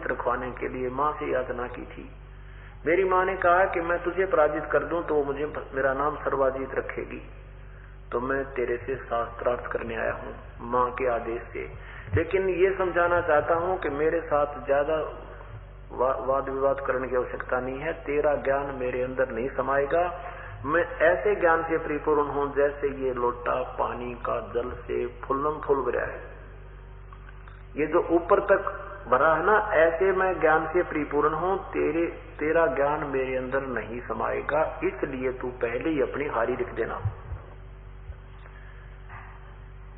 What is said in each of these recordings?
जीवित रखवाने के लिए माँ से याचना की थी। मेरी माँ ने कहा कि मैं तुझे पराजित कर दूं तो मुझे मेरा नाम सर्वाजीत रखेगी, तो मैं तेरे से शास्त्रार्थ करने आया हूँ माँ के आदेश से। लेकिन ये समझाना चाहता हूँ कि मेरे साथ ज्यादा वाद विवाद करने की आवश्यकता नहीं है। तेरा ज्ञान मेरे अंदर नहीं समाएगा। मैं ऐसे ज्ञान से परिपूर्ण हूँ जैसे ये लोटा पानी का जल से फुल्लम फुल भरा है। ये जो ऊपर तक भरा है ना, ऐसे मैं ज्ञान से परिपूर्ण हूँ। तेरा ज्ञान मेरे अंदर नहीं समाएगा, इसलिए तू पहले ही अपनी हारी लिख देना।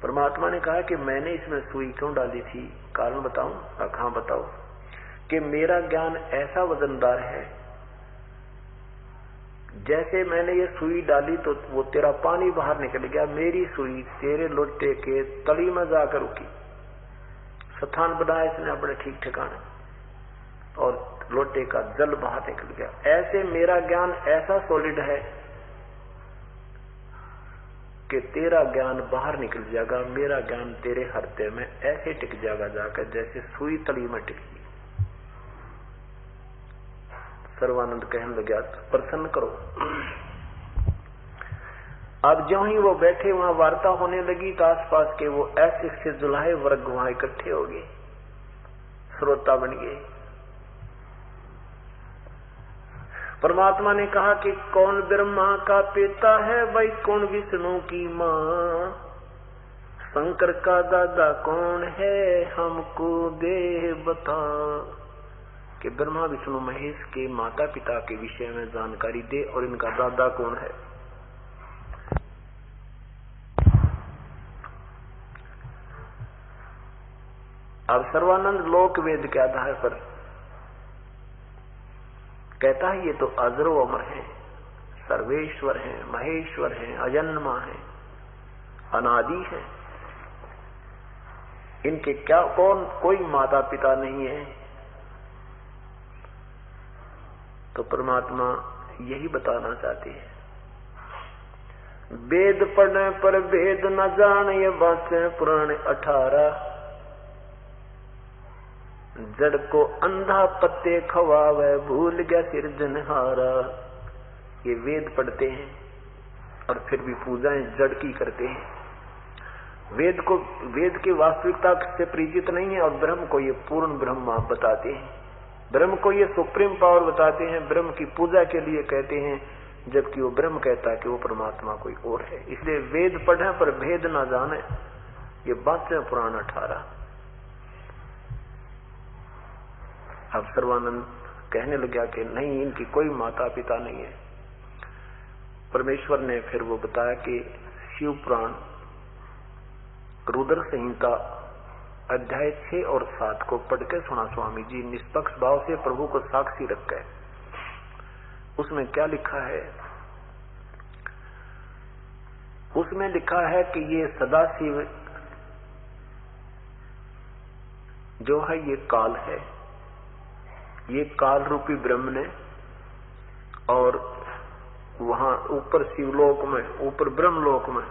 परमात्मा ने कहा कि मैंने इसमें सुई क्यों डाली थी, कारण बताऊं? हाँ बताओ। कि मेरा ज्ञान ऐसा वजनदार है, जैसे मैंने ये सुई डाली तो वो तेरा पानी बाहर निकल गया, मेरी सुई तेरे लोटे के तली में जाकर रुकी। स्थान बनाया इसने अपने ठीक ठिकाने और लोटे का जल बाहर निकल गया। ऐसे मेरा ज्ञान ऐसा सॉलिड है कि तेरा ज्ञान बाहर निकल जाएगा, मेरा ज्ञान तेरे हृदय में ऐसे टिक जाएगा जाकर जैसे सुई तली में टिकी। सर्वानंद कहने लगा प्रसन्न करो। अब ज्यों ही वो बैठे वहां वार्ता होने लगी तो आसपास के वो ऐसे से जुलाहे वर्ग वहां इकट्ठे हो गए, श्रोता बन गए। परमात्मा ने कहा कि कौन ब्रह्मा का पिता है भाई, कौन विष्णु की माँ, शंकर का दादा कौन है हमको दे बता। कि ब्रह्मा विष्णु महेश के माता पिता के विषय में जानकारी दे और इनका दादा कौन है। अब सर्वानंद लोक वेद के आधार पर कहता है ये तो अजरो अमर है, सर्वेश्वर है, महेश्वर है, अजन्मा है, अनादि है। इनके क्या कौन कोई माता पिता नहीं है। तो परमात्मा यही बताना चाहते हैं, वेद पढ़ने पर भेद न जान, ये बातें पुराण 18। जड़ को अंधा पत्ते खवावे, भूल गया सिरजनहारा। ये वेद पढ़ते हैं और फिर भी पूजाएं जड़ की करते हैं। वेद की वास्तविकता से परिचित नहीं है और ब्रह्म को ये पूर्ण ब्रह्म बताते हैं। ब्रह्म को ये सुप्रीम पावर बताते हैं, ब्रह्म की पूजा के लिए कहते हैं, जबकि वो ब्रह्म कहता है कि वो परमात्मा कोई और है। इसलिए वेद पढ़ने पर भेद ना जाने, ये बात है पुराण 18। अब सर्वानंद कहने लगा कि नहीं, इनकी कोई माता पिता नहीं है। परमेश्वर ने फिर वो बताया कि शिव पुराण रुद्र संहिता अध्याय 6 और 7 को पढ़ के सुना स्वामी जी, निष्पक्ष भाव से प्रभु को साक्षी रख गए। उसमें क्या लिखा है? उसमें लिखा है कि ये सदाशिव जो है ये काल है, ये काल रूपी ब्रह्म ने, और वहां ऊपर शिवलोक में, ऊपर ब्रह्मलोक में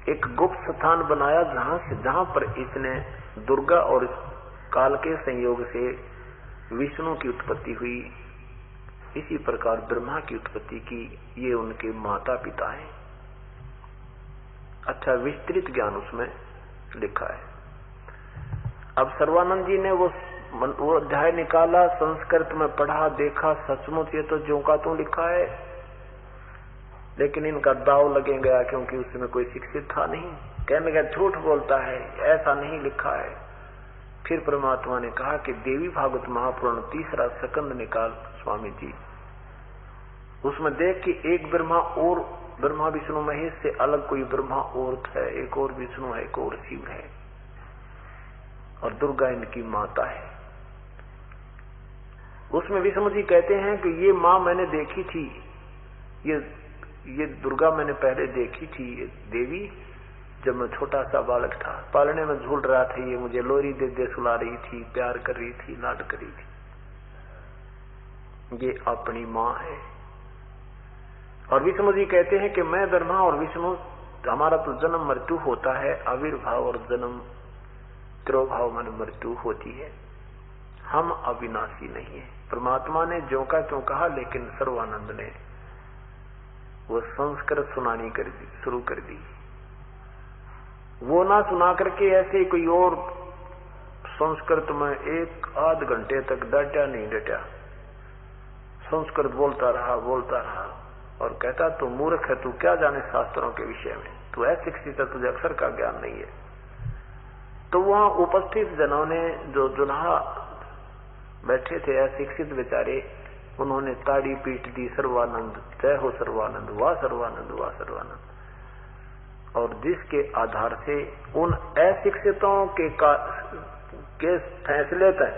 एक गुप्त स्थान बनाया, जहां पर इसने दुर्गा और काल के संयोग से विष्णु की उत्पत्ति हुई। इसी प्रकार ब्रह्मा की उत्पत्ति की। ये उनके माता पिता हैं। अच्छा विस्तृत ज्ञान उसमें लिखा है। अब सर्वानंद जी ने वो अध्याय निकाला, संस्कृत में पढ़ा, देखा, सचमुच ये तो ज्यों का त्यों लिखा है, लेकिन इनका दाव लगे गया क्योंकि उसमें कोई शिक्षित था नहीं। कहने लगा झूठ बोलता है, ऐसा नहीं लिखा है। फिर परमात्मा ने कहा कि देवी भागवत महापुराण 3रा स्कंद निकाल स्वामी जी, उसमें देख कि एक ब्रह्मा और ब्रह्मा विष्णु महेश से अलग कोई ब्रह्मा और है, एक और विष्णु है, एक और शिव है, और दुर्गा इनकी माता है। उसमें विष्णु जी कहते हैं कि ये माँ मैंने देखी थी, ये दुर्गा मैंने पहले देखी थी, ये देवी जब मैं छोटा सा बालक था, पालने में झूल रहा था, ये मुझे लोरी दे दे सुला रही थी, प्यार कर रही थी, लाड कर रही थी। ये अपनी माँ है। और विष्णु जी कहते हैं कि मैं ब्रह्मा और विष्णु हमारा तो जन्म मृत्यु होता है, आविर्भाव और जन्म तिरोभाव मन मृत्यु होती है। हम अविनाशी नहीं है। परमात्मा ने ज्यों का त्यों कहा, लेकिन सर्वानंद ने वो संस्कृत सुनानी शुरू कर दी। वो ना सुना करके ऐसे कोई और संस्कृत में 1-8 घंटे तक डटा नहीं डटा, संस्कृत बोलता रहा और कहता तू मूर्ख है, तू क्या जाने शास्त्रों के विषय में, तू अशिक्षित है, तुझे अक्षर का ज्ञान नहीं है। तो वहां उपस्थित जनों ने, जो जुल्हा बैठे थे अशिक्षित बेचारे, उन्होंने ताड़ी पीट दी, सर्वानंद, जय हो सर्वानंद, वाह सर्वानंद, वाह सर्वानंद। और जिसके आधार से उन अशिक्षितों के फैसले तय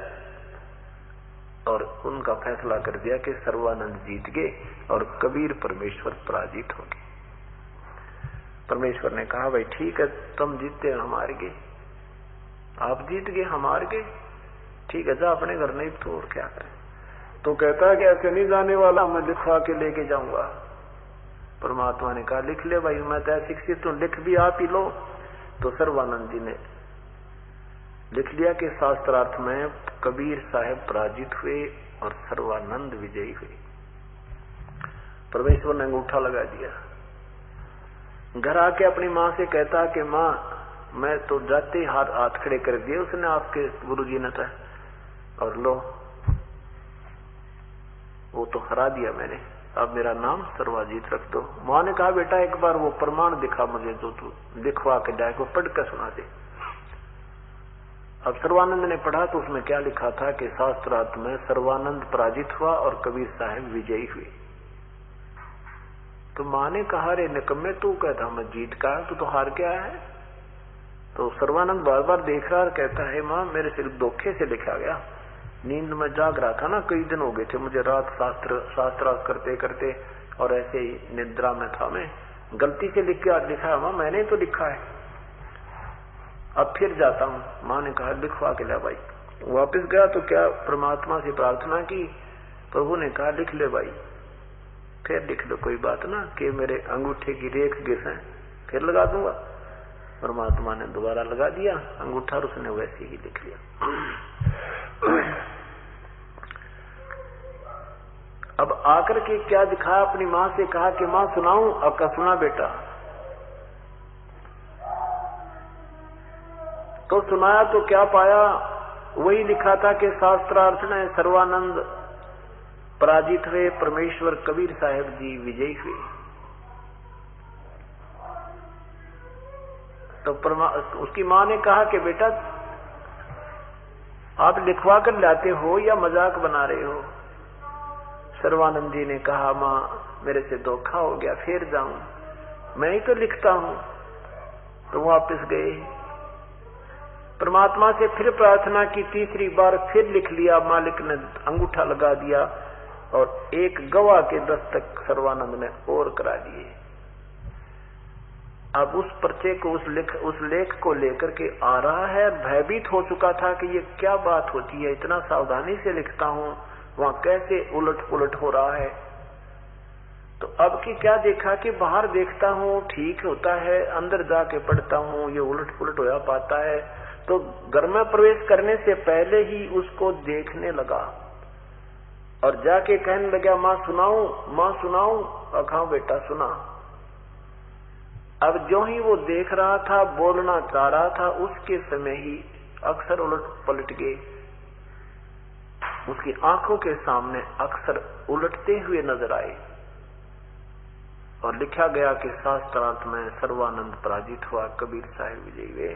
और उनका फैसला कर दिया कि सर्वानंद जीत गए और कबीर परमेश्वर पराजित हो गए। परमेश्वर ने कहा भाई ठीक है, तुम जीतते हम हार गए, आप जीत गए हम हार गए, ठीक है, जा अपने घर नहीं तो और क्या करें। तो कहता है कि ऐसे नहीं जाने वाला, मैं लिखवा के लेके जाऊंगा। परमात्मा ने कहा लिख ले भाई, मैं तो अशिक्षित हूं, लिख भी आप ही लो। तो सर्वानंद जी ने लिख लिया कि शास्त्रार्थ में कबीर साहब पराजित हुए और सर्वानंद विजयी हुए। परमेश्वर ने अंगूठा लगा दिया। घर आके अपनी माँ से कहता कि माँ मैं तो जाते ही हाथ खड़े कर दिए उसने, आपके गुरुजी ने था, और लो वो तो हरा दिया मैंने, अब मेरा नाम सर्वाजीत रख दो। माँ ने कहा बेटा एक बार वो प्रमाण दिखा मुझे, जो तू लिखवा के जाए, को पढ़ कर सुना दे। अब सर्वानंद ने पढ़ा तो उसमें क्या लिखा था कि शास्त्रार्थ में सर्वानंद पराजित हुआ और कबीर साहब विजयी हुए। तो माँ ने कहा रे निकम्मे, तू कहता मैं जीत का, तू तो हार के आया है। तो सर्वानंद बार बार देख रहा और कहता है माँ मेरे सिर्फ धोखे से लिखा गया, नींद में जाग रहा था ना, कई दिन हो गए थे मुझे रात शास्त्रार्थ करते करते, और ऐसे ही निद्रा में था, मैं गलती से लिखा है माँ, मैंने तो लिखा है, अब फिर जाता हूँ। माँ ने कहा लिखवा के ला भाई। वापस गया तो क्या परमात्मा से प्रार्थना की, प्रभु ने कहा लिख ले भाई, फिर लिख लो, कोई बात ना कि मेरे अंगूठे की रेख गिसे, फिर लगा दूंगा। परमात्मा ने दोबारा लगा दिया अंगूठा, और उसने वैसे ही लिख लिया। अब आकर के क्या दिखाया, अपनी माँ से कहा कि माँ सुनाऊं, अब का सुना बेटा। तो सुनाया तो क्या पाया, वही लिखा था कि शास्त्रार्थ में सर्वानंद पराजित हुए, परमेश्वर कबीर साहब जी विजयी हुए। तो उसकी माँ ने कहा कि बेटा आप लिखवा कर लाते हो या मजाक बना रहे हो। सर्वानंद जी ने कहा माँ मेरे से धोखा हो गया, फिर जाऊं, मैं ही तो लिखता हूं। तो वापस गए, परमात्मा से फिर प्रार्थना की, तीसरी बार फिर लिख लिया, मालिक ने अंगूठा लगा दिया और एक गवाह के दस्तक सर्वानंद ने और करा दिए। अब उस पर्चे को, उस लेख को लेकर के आ रहा है, भयभीत हो चुका था कि ये क्या बात होती है, इतना सावधानी से लिखता हूं, वहां कैसे उलट पुलट हो रहा है। तो अब की क्या देखा कि बाहर देखता हूं ठीक होता है, अंदर जाके पढ़ता हूं ये उलट पुलट होया पाता है। तो घर में प्रवेश करने से पहले ही उसको देखने लगा और जाके कहने लगा माँ सुनाऊं, माँ सुनाऊं। अखा बेटा सुना। अब जो ही वो देख रहा था, बोलना चाह रहा था, उसके समय ही अक्षर उलट पलट गए। उसकी आंखों के सामने अक्षर उलटते हुए नजर आए और लिखा गया कि शास्त्रार्थ में सर्वानंद पराजित हुआ, कबीर साहब विजयी हुए।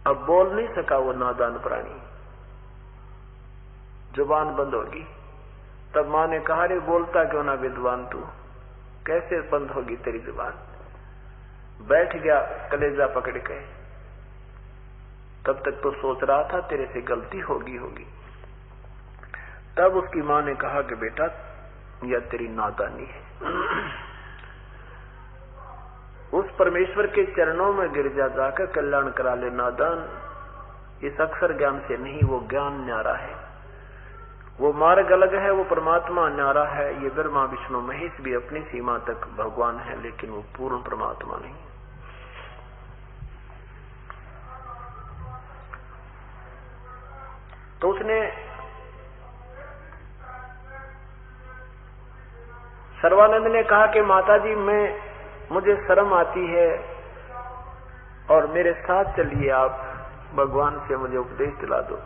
अब बोल नहीं सका वो नादान प्राणी, जुबान बंद होगी। तब माँ ने कहा रे बोलता क्यों ना विद्वान तू, कैसे बंद होगी तेरी जुबान। बैठ गया कलेजा पकड़ के, तब तक तो सोच रहा था तेरे से गलती होगी। तब उसकी माँ ने कहा कि बेटा यह तेरी नादानी है। उस परमेश्वर के चरणों में गिर जाकर कल्याण करा ले नादान। इस अक्षर ज्ञान से नहीं, वो ज्ञान न्यारा है, वो मार्ग अलग है, वो परमात्मा न्यारा है। ये ब्रह्मा विष्णु महेश भी अपनी सीमा तक भगवान है, लेकिन वो पूर्ण परमात्मा नहीं। तो उसने सर्वानंद ने कहा कि माताजी मुझे शर्म आती है और मेरे साथ चलिए, आप भगवान से मुझे उपदेश दिला दो।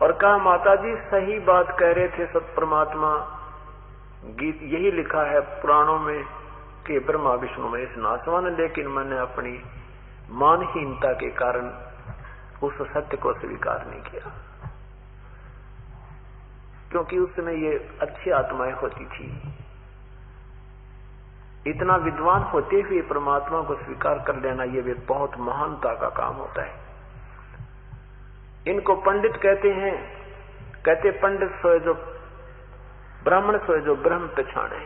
और कहा माताजी सही बात कह रहे थे सत परमात्मा, गीत यही लिखा है पुराणों में कि ब्रह्मा विष्णु महेश नासवान, लेकिन मैंने अपनी मानहीनता के कारण उस सत्य को स्वीकार नहीं किया, क्योंकि उस समय ये अच्छी आत्माएं होती थी। इतना विद्वान होते हुए परमात्मा को स्वीकार कर लेना ये भी बहुत महानता का काम होता है। इनको पंडित कहते हैं। कहते पंडित सोए जो ब्राह्मण सोए जो ब्रह्म पहचाने।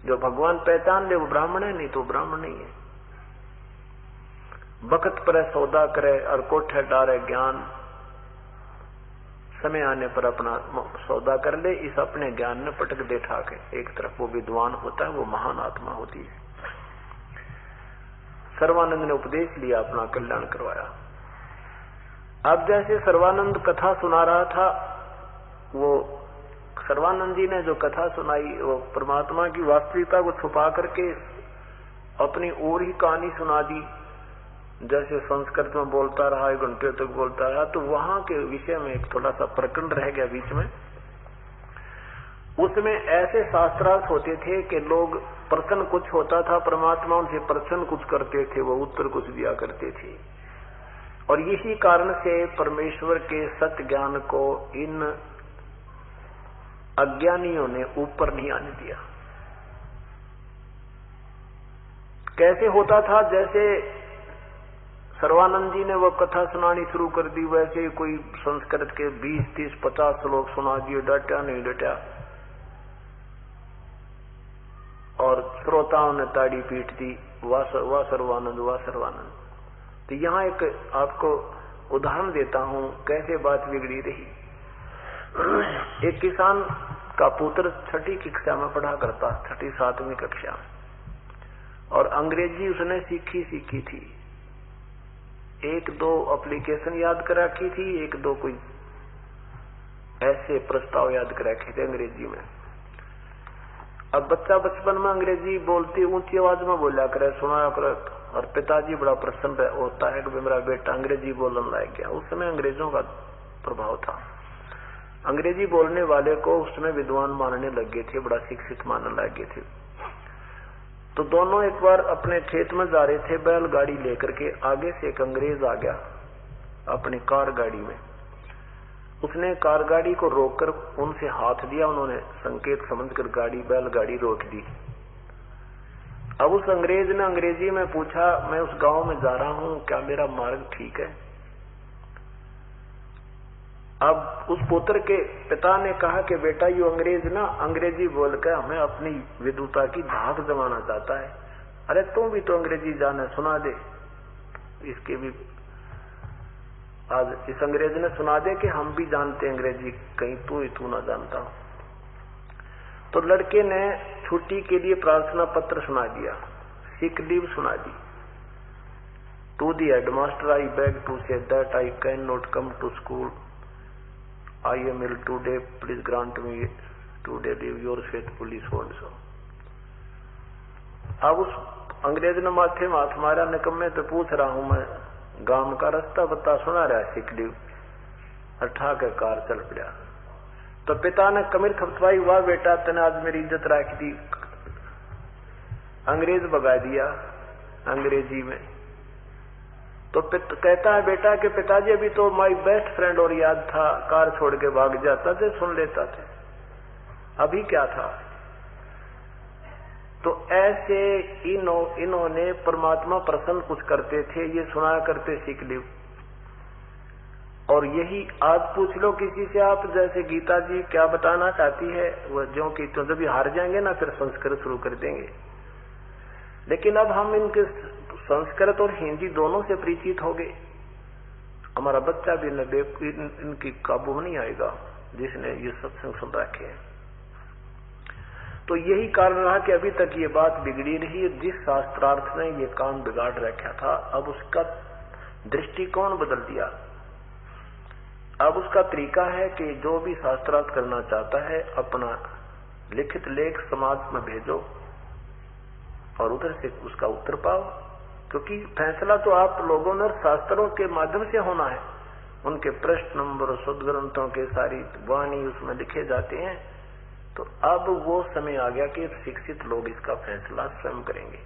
जो भगवान पहचान ले वो ब्राह्मण है, नहीं तो ब्राह्मण नहीं है। बखत पर सौदा करे और कोठे डारे ज्ञान, समय आने पर अपना सौदा कर ले, इस अपने ज्ञान में पटक दे ठाके एक तरफ, वो विद्वान होता है, वो महान आत्मा होती है। सर्वानंद ने उपदेश लिया, अपना कल्याण करवाया। अब जैसे सर्वानंद कथा सुना रहा था, वो सर्वानंद जी ने जो कथा सुनाई वो परमात्मा की वास्तविकता को छुपा करके अपनी और ही कहानी सुना दी। जैसे संस्कृत में बोलता रहा, 1 घंटे तक बोलता रहा, तो वहां के विषय में एक थोड़ा सा प्रकरण रह गया बीच में। उसमें ऐसे शास्त्रार्थ होते थे कि लोग प्रश्न कुछ होता था, परमात्मा उनसे प्रश्न कुछ करते थे, वो उत्तर कुछ दिया करते थे। और इसी कारण से परमेश्वर के सत्य ज्ञान को इन अज्ञानियों ने ऊपर नहीं आने दिया। कैसे होता था, जैसे सर्वानंद जी ने वो कथा सुनानी शुरू कर दी, वैसे कोई संस्कृत के 20, 30, 50 श्लोक सुना दिए, डटा नहीं डटा, और श्रोताओं ने ताड़ी पीट दी, वाह सर्वानंद, वाह सर्वानंद। तो यहाँ एक आपको उदाहरण देता हूं कैसे बात बिगड़ी रही। एक किसान का पुत्र 6ठी कक्षा में पढ़ा करता, 6ठी 7वीं कक्षा में, और अंग्रेजी उसने सीखी थी। 1-2 एप्लीकेशन याद कर रखी थी, 1-2 कोई ऐसे प्रस्ताव याद कर रखे थे अंग्रेजी में। अब बच्चा बचपन में अंग्रेजी बोलती ऊंची आवाज में बोला करे, सुनाया करे, और पिताजी बड़ा प्रसन्न होता है कि मेरा बेटा अंग्रेजी बोलने लग गया। उस समय अंग्रेजों का प्रभाव था, अंग्रेजी बोलने वाले को उस समय विद्वान मानने लग गए थे, बड़ा शिक्षित मानने लग गए थे। तो दोनों एक बार अपने खेत में जा रहे थे बैलगाड़ी लेकर के, आगे से एक अंग्रेज आ गया अपनी कार गाड़ी में। उसने कार गाड़ी को रोककर उनसे हाथ दिया, उन्होंने संकेत समझकर बैलगाड़ी रोक दी। अब उस अंग्रेज ने अंग्रेजी में पूछा, मैं उस गांव में जा रहा हूं, क्या मेरा मार्ग ठीक है? अब उस पुत्र के पिता ने कहा कि बेटा ये अंग्रेज ना अंग्रेजी बोलकर हमें अपनी विद्वता की धाक जमाना चाहता है। अरे तुम भी तो अंग्रेजी जाने, सुना दे इसके भी। आज इस अंग्रेज ने सुना दे कि हम भी जानते अंग्रेजी, कहीं तू ना जानता हो। तो लड़के ने छुट्टी के लिए प्रार्थना पत्र सुना दिया, सिक लीव सुना दी। To the headmaster I beg to say that I can not come to school, I am ill today, please grant me today leave, your faithfully so and so. अब उस अंग्रेज ने माथे में हाथ मारा, निकम्मे तो पूछ रहा हूं मैं, गांव का रास्ता बता, सुना रहा है सिक लीव, अठा के कार चल पड़ा। तो पिता ने कमर थपथपाई, वाह बेटा तने आज मेरी इज्जत रख दी, अंग्रेज भगा दिया अंग्रेजी में। तो कहता है बेटा कि पिताजी अभी तो माय बेस्ट फ्रेंड और याद था, कार छोड़ के भाग जाता थे, सुन लेता थे, अभी क्या था? तो ऐसे इन्होंने परमात्मा प्रसन्न कुछ करते थे, ये सुनाया करते सीख ली। और यही आज पूछ लो किसी से आप, जैसे गीता जी क्या बताना चाहती है, वह जो कि तो जब हार जाएंगे ना फिर संस्कृत शुरू कर देंगे। लेकिन अब हम इनके संस्कृत और हिंदी दोनों से परिचित हो गए, हमारा बच्चा भी इनकी काबू में नहीं आएगा जिसने ये सत्संग सुन रखे हैं। तो यही कारण रहा कि अभी तक ये बात बिगड़ी रही है। जिस शास्त्रार्थ ने ये काम बिगाड़ रखा था, अब उसका दृष्टिकोण बदल दिया। अब उसका तरीका है कि जो भी शास्त्रार्थ करना चाहता है अपना लिखित लेख समाज में भेजो और उधर से उसका उत्तर पाओ, क्योंकि फैसला तो आप लोगों ने शास्त्रों के माध्यम से होना है। उनके प्रश्न नंबर शुद्ध ग्रंथों के सारी वाणी उसमें लिखे जाते हैं। तो अब वो समय आ गया कि शिक्षित लोग इसका फैसला स्वयं करेंगे।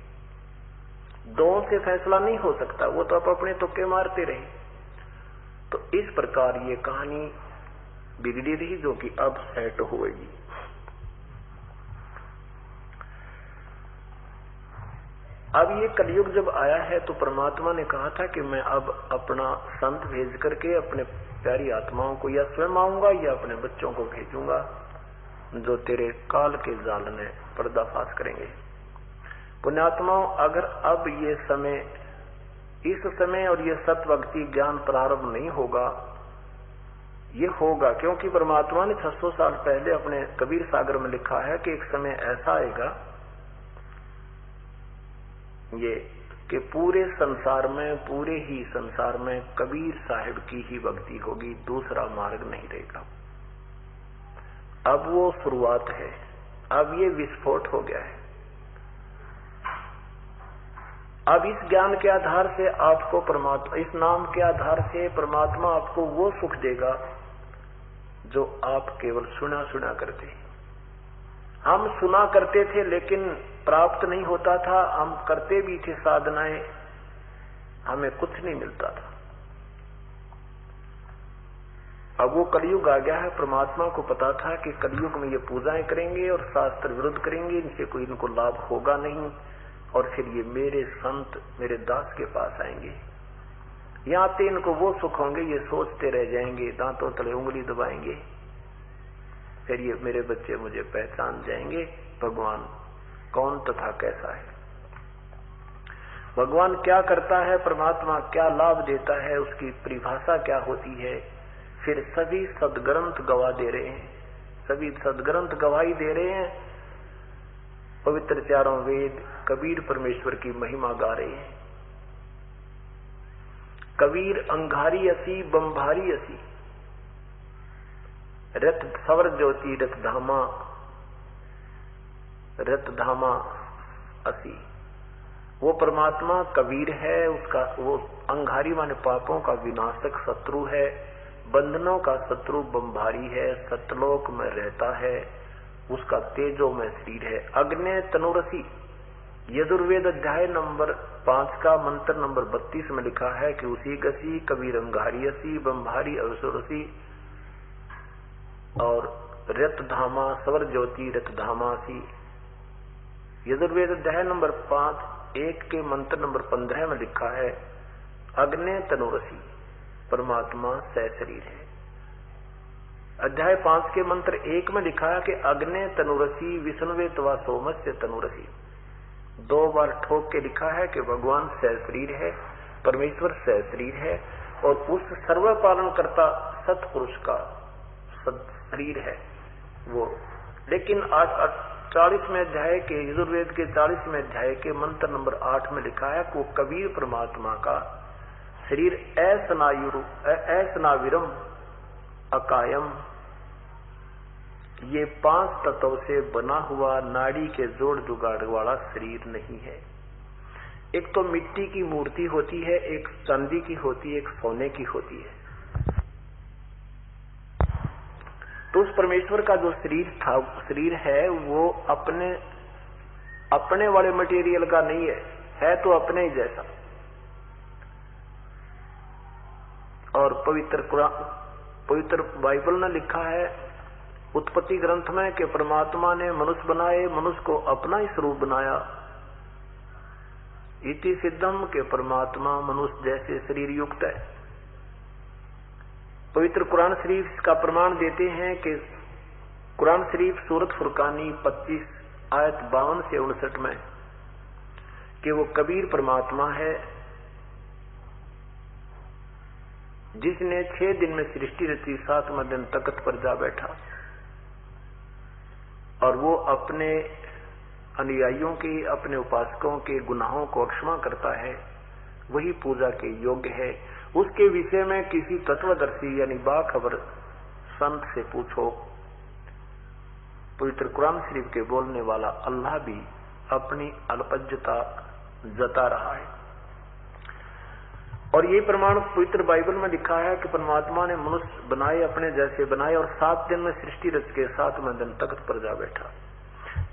दो से फैसला नहीं हो सकता, वो तो आप अपने तुक्के मारते रहे। तो इस प्रकार ये कहानी बिगड़ी रही, जो कि अब सेट होगी। अब ये कलयुग जब आया है तो परमात्मा ने कहा था कि मैं अब अपना संत भेज करके अपने प्यारी आत्माओं को या स्वयं आऊंगा या अपने बच्चों को भेजूंगा, जो तेरे काल के जाल में पर्दाफाश करेंगे। पुण्यात्माओं, अगर अब ये समय, इस समय और ये सत्भक्ति ज्ञान प्रारंभ नहीं होगा, ये होगा क्योंकि परमात्मा ने 600 साल पहले अपने कबीर सागर में लिखा है कि एक समय ऐसा आएगा ये कि पूरे संसार में, पूरे ही संसार में कबीर साहिब की ही भक्ति होगी, दूसरा मार्ग नहीं रहेगा। अब वो शुरुआत है, अब ये विस्फोट हो गया है। अब इस ज्ञान के आधार से आपको परमात्मा, इस नाम के आधार से परमात्मा आपको वो सुख देगा जो आप केवल सुना सुना करते। हम सुना करते थे लेकिन प्राप्त नहीं होता था, हम करते भी थे साधनाएं, हमें कुछ नहीं मिलता था। अब वो कलयुग आ गया है। परमात्मा को पता था कि कलयुग में ये पूजाएं करेंगे और शास्त्र विरुद्ध करेंगे, इनसे कोई इनको लाभ होगा नहीं, और फिर ये मेरे संत, मेरे दास के पास आएंगे। यहाँ आते इनको वो सुख होंगे, ये सोचते रह जाएंगे, दांतों तले उंगली दबाएंगे, फिर ये मेरे बच्चे मुझे पहचान जाएंगे भगवान कौन तथा कैसा है, भगवान क्या करता है, परमात्मा क्या लाभ देता है, उसकी परिभाषा क्या होती है। फिर सभी सदग्रंथ गवाह दे रहे हैं, सभी सदग्रंथ गवाही दे रहे हैं। पवित्र चारों वेद कबीर परमेश्वर की महिमा गा रहे हैं। कबीर अंगारी असी बम्भारी असी, रत सवर ज्योति रत धामा असी। वो परमात्मा कबीर है, उसका वो अंगारी माने पापों का विनाशक शत्रु है, बंधनों का शत्रु बम्भारी है, सतलोक में रहता है, उसका तेजो में शरीर है। अग्नि तनुरसी, यजुर्वेद अध्याय नंबर 5 का मंत्र नंबर 32 में लिखा है कि उसी गसी कबीर अंगारी असी बम्भारी अवसुरसी और रत धामा सवर ज्योति रत धामासी। यजुर्वेद अध्याय नंबर 5:1 के मंत्र नंबर 15 में लिखा है अग्नि तनुरसी, परमात्मा सशरीर है। अध्याय 5 के मंत्र 1 में लिखा है कि अग्नि तनुरसी विष्णुवे तवा सोमस्य तनुरसी। 2 बार ठोक के लिखा है कि भगवान सशरीर है, परमेश्वर सशरीर है, और उस सर्व पालन करता सतपुरुष का शरीर है वो। लेकिन 40वें अध्याय के, यजुर्वेद के 40वें अध्याय के मंत्र नंबर 8 में लिखा है कि वो कबीर परमात्मा का शरीर ऐसनाविरम अकायम, ये 5 तत्वों से बना हुआ नाड़ी के जोड़ जुगाड़ वाला शरीर नहीं है। एक तो मिट्टी की मूर्ति होती है, एक चांदी की होती है, एक सोने की होती है। तो उस परमेश्वर का जो शरीर है वो अपने वाले मटेरियल का नहीं है तो अपने ही जैसा। और पवित्र बाइबल ने लिखा है उत्पत्ति ग्रंथ में कि परमात्मा ने मनुष्य बनाए, मनुष्य को अपना ही स्वरूप बनाया। इति सिद्धम के परमात्मा मनुष्य जैसे शरीर युक्त है। पवित्र कुरान शरीफ इसका प्रमाण देते हैं कि कुरान शरीफ सूरत फुरकानी 25 आयत 52 से 59 में कि वो कबीर परमात्मा है जिसने 6 दिन में सृष्टि रची, 7वें दिन तख्त पर जा बैठा, और वो अपने अनुयायियों के, अपने उपासकों के गुनाहों को क्षमा करता है, वही पूजा के योग्य है। उसके विषय में किसी तत्वदर्शी यानी बाखबर संत से पूछो। पवित्र कुरान शरीफ के बोलने वाला अल्लाह भी अपनी अल्पज्यता जता रहा है, और ये प्रमाण पवित्र बाइबल में लिखा है कि परमात्मा ने मनुष्य बनाए, अपने जैसे बनाए, और 7 दिन में सृष्टि रच के 7वें दिन तख्त पर जा बैठा।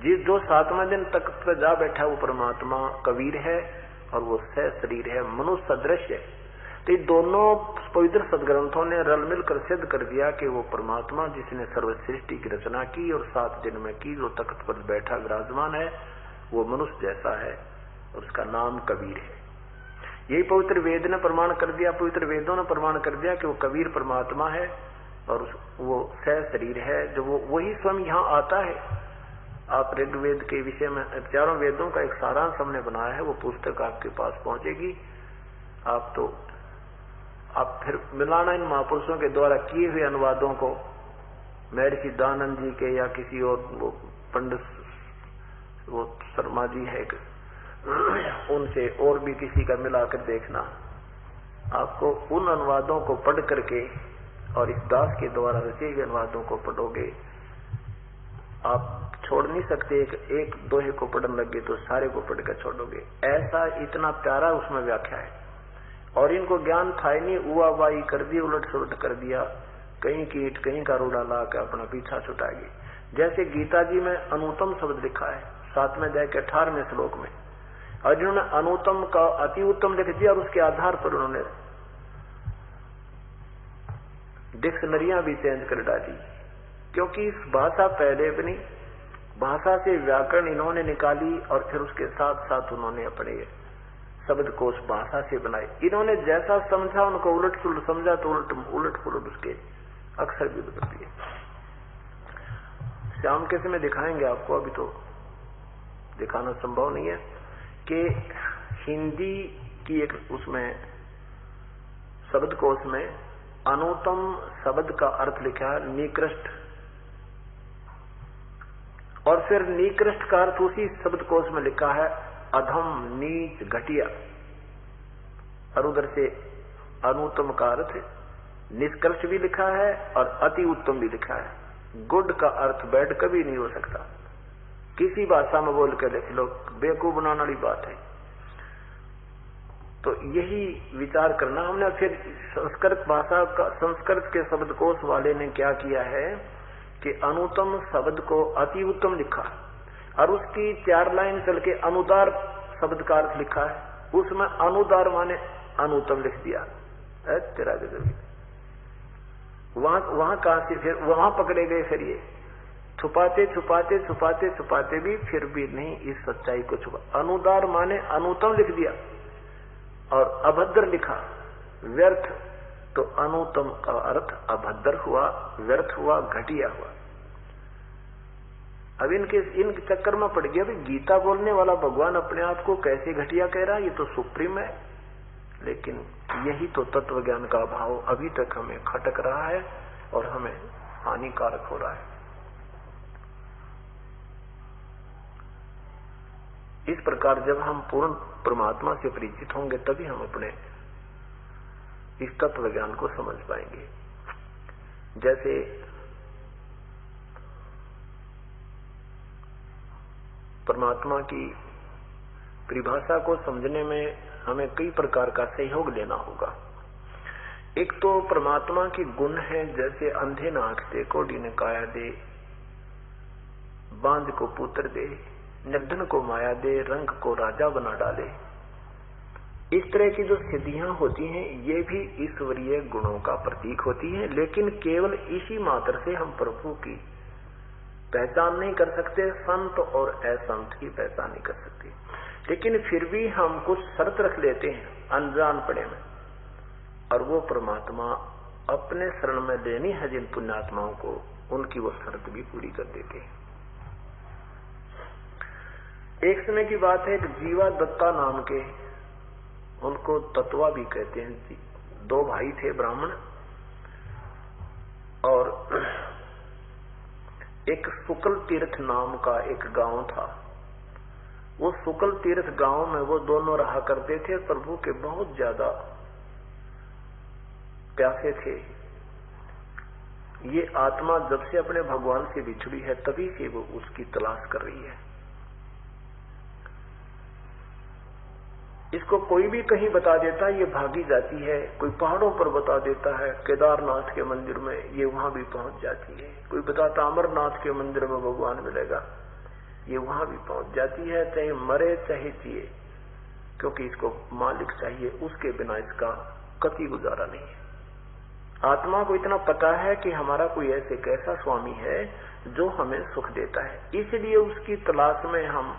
जो 7वें दिन तख्त पर जा बैठा वो परमात्मा कबीर है और वो सह शरीर है, मनुष्य सदृश है। तो ये दोनों पवित्र सदग्रंथों ने रल मिलकर सिद्ध कर दिया कि वो परमात्मा जिसने सर्व सृष्टि की रचना की और 7 दिन में की, जो तख्त पर बैठा विराजमान है, वो मनुष्य जैसा है और उसका नाम कबीर है। यही पवित्र वेद ने प्रमाण कर दिया, पवित्र वेदों ने प्रमाण कर दिया कि वो कबीर परमात्मा है और वो सह शरीर है, जो वो वही स्वयं यहाँ आता है। आप ऋग्वेद के विषय में 4 वेदों का एक सारांश हमने बनाया है, वो पुस्तक आपके पास पहुंचेगी। आप फिर मिलाना इन महापुरुषों के द्वारा किए हुए अनुवादों को, महर्षि दयानंद जी के या किसी और वो पंडित वो शर्मा जी है उनसे, और भी किसी का मिलाकर देखना। आपको उन अनुवादों को पढ़ करके और इस दास के द्वारा रचे हुए अनुवादों को पढ़ोगे, आप छोड़ नहीं सकते। एक दोहे को पढ़ने लगे तो सारे को पढ़कर छोड़ोगे, ऐसा इतना प्यारा उसमें व्याख्या है। और इनको ज्ञान था ही नहीं, उवा बाई कर दी, उलट सुलट कर दिया, कहीं कीट कहीं का रूढ़ा ला के अपना पीछा छुटाएगी। जैसे गीता जी में अनुत्तम शब्द लिखा है 7वें अध्याय के 18वें श्लोक में, और जिन्होंने अनुत्तम का अति उत्तम लिख दिया और उसके आधार पर उन्होंने डिक्शनरियां भी चेंज कर डाली, क्योंकि इस भाषा पहले अपनी भाषा से व्याकरण इन्होंने निकाली और फिर उसके साथ साथ उन्होंने अपने शब्दकोश भाषा से बनाए। इन्होंने जैसा समझा उनको उलट सुलट समझा तो उलट पुलट उसके अक्षर भी बदल दिए। शाम के समय दिखाएंगे आपको, अभी तो दिखाना संभव नहीं है, कि हिंदी की एक उसमें शब्दकोश में अनुत्तम शब्द का अर्थ लिखा है निकृष्ट, और फिर निकृष्ट का अर्थ उसी शब्दकोश में लिखा है अधम, नीच, घटिया, और उधर से अनुत्तम का अर्थ निष्कृष्ट भी लिखा है और अति उत्तम भी लिखा है। गुड का अर्थ बैड कभी नहीं हो सकता, किसी भाषा में बोल कर लिख लो, बेवकूफ बनाने वाली बात है। तो यही विचार करना हमने। फिर संस्कृत भाषा का, संस्कृत के शब्दकोश वाले ने क्या किया है कि अनुत्तम शब्द को अति उत्तम लिखा और उसकी 4 लाइन चल के अनुदार शब्द का अर्थ लिखा है, उसमें अनुदार माने अनुत्तम लिख दिया। तेरा गजब। वहां कहां से फिर वहां पकड़े गए, फिर ये छुपाते छुपाते छुपाते छुपाते भी फिर भी नहीं इस सच्चाई को छुपा। अनुदार माने अनुत्तम लिख दिया और अभद्र लिखा, व्यर्थ। तो अनुत्तम का अर्थ अभद्र हुआ, व्यर्थ हुआ, घटिया हुआ। अब इन चक्कर में पड़ गया। गीता बोलने वाला भगवान अपने आप को कैसे घटिया कह रहा है, ये तो सुप्रीम है। लेकिन यही तो तत्व ज्ञान का अभाव अभी तक हमें खटक रहा है और हमें हानिकारक हो रहा है। इस प्रकार जब हम पूर्ण परमात्मा से परिचित होंगे तभी हम अपने इस तत्व ज्ञान को समझ पाएंगे। जैसे परमात्मा की परिभाषा को समझने में हमें कई प्रकार का सहयोग लेना होगा। एक तो परमात्मा के गुण है, जैसे अंधे न आंख दे, कोढ़ी ने काया दे, बांझ को पुत्र दे, निर्धन को माया दे, रंग को राजा बना डाले। इस तरह की जो सिद्धियां होती हैं ये भी ईश्वरीय गुणों का प्रतीक होती हैं, लेकिन केवल इसी मात्र से हम प्रभु की पहचान नहीं कर सकते, संत और असंत की पहचान नहीं कर सकते। लेकिन फिर भी हम कुछ शर्त रख लेते हैं अनजान पड़े में, और वो परमात्मा अपने शरण में लेनी है जिन पुण्यात्माओं को, उनकी वो शर्त भी पूरी कर देते हैं। एक समय की बात है, एक जीवा दत्ता नाम के, उनको तत्वा भी कहते हैं, 2 भाई थे ब्राह्मण, और एक शुक्ल तीर्थ नाम का एक गांव था। वो शुक्ल तीर्थ गांव में वो दोनों रहा करते थे। प्रभु के बहुत ज्यादा प्यासे थे। ये आत्मा जब से अपने भगवान से बिछड़ी है तभी से वो उसकी तलाश कर रही है। इसको कोई भी कहीं बता देता है, ये भागी जाती है। कोई पहाड़ों पर बता देता है, केदारनाथ के मंदिर में, ये वहां भी पहुंच जाती है। कोई बताता अमरनाथ के मंदिर में भगवान मिलेगा, ये वहां भी पहुंच जाती है, चाहे मरे चाहे जिए, क्योंकि इसको मालिक चाहिए, उसके बिना इसका कति गुजारा नहीं है। आत्मा को इतना पता है कि हमारा कोई ऐसे कैसा स्वामी है जो हमें सुख देता है, इसलिए उसकी तलाश में हम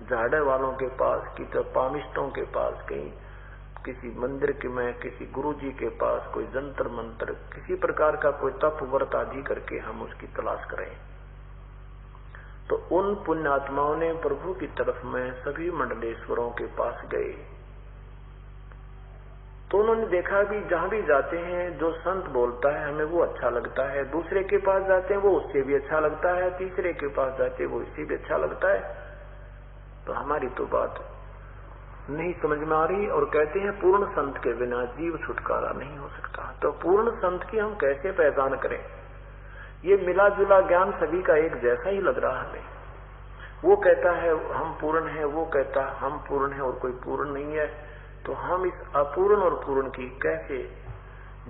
झाड़े वालों के पास, किसी पामिष्टों के पास, कहीं किसी मंदिर के में, किसी गुरुजी के पास, कोई जंतर मंत्र, किसी प्रकार का कोई तप व्रत आदि करके हम उसकी तलाश करें। तो उन पुण्यात्माओं ने प्रभु की तरफ में सभी मंडलेश्वरों के पास गए, तो उन्होंने देखा भी जहां भी जाते हैं जो संत बोलता है हमें वो अच्छा लगता है, दूसरे के पास जाते हैं वो उससे भी अच्छा लगता है, तीसरे के पास जाते हैं वो इससे भी अच्छा लगता है। तो हमारी तो बात नहीं समझ में आ रही, और कहते हैं पूर्ण संत के बिना जीव छुटकारा नहीं हो सकता। तो पूर्ण संत की हम कैसे पहचान करें? ये मिला जुला ज्ञान सभी का एक जैसा ही लग रहा हमें। वो कहता है हम पूर्ण है, वो कहता हम पूर्ण है और कोई पूर्ण नहीं है। तो हम इस अपूर्ण और पूर्ण की कैसे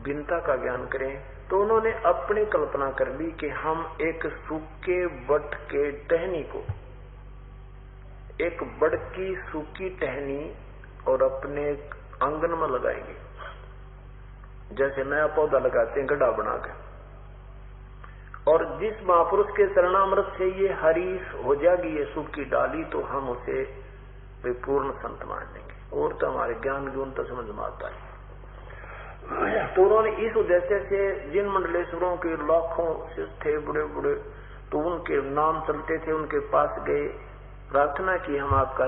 भिन्नता का ज्ञान करें? तो उन्होंने अपनी कल्पना कर ली कि हम एक सूखे वट के टहनी को, एक बड़ की सूखी टहनी और अपने आंगन में लगाएंगे, जैसे नया पौधा लगाते हैं गड्ढा बनाकर, और जिस महापुरुष के चरणामृत से ये हरी हो जाएगी ये सूखी डाली, तो हम उसे पूर्ण संत मान लेंगे। और तो हमारे ज्ञान गुण तो समझ में आता है। तो उन्होंने इस उद्देश्य से जिन मंडलेश्वरों के लाखों शिष्य थे बड़े बड़े, तो उनके नाम चलते थे, उनके पास गए, प्रार्थना की हम आपका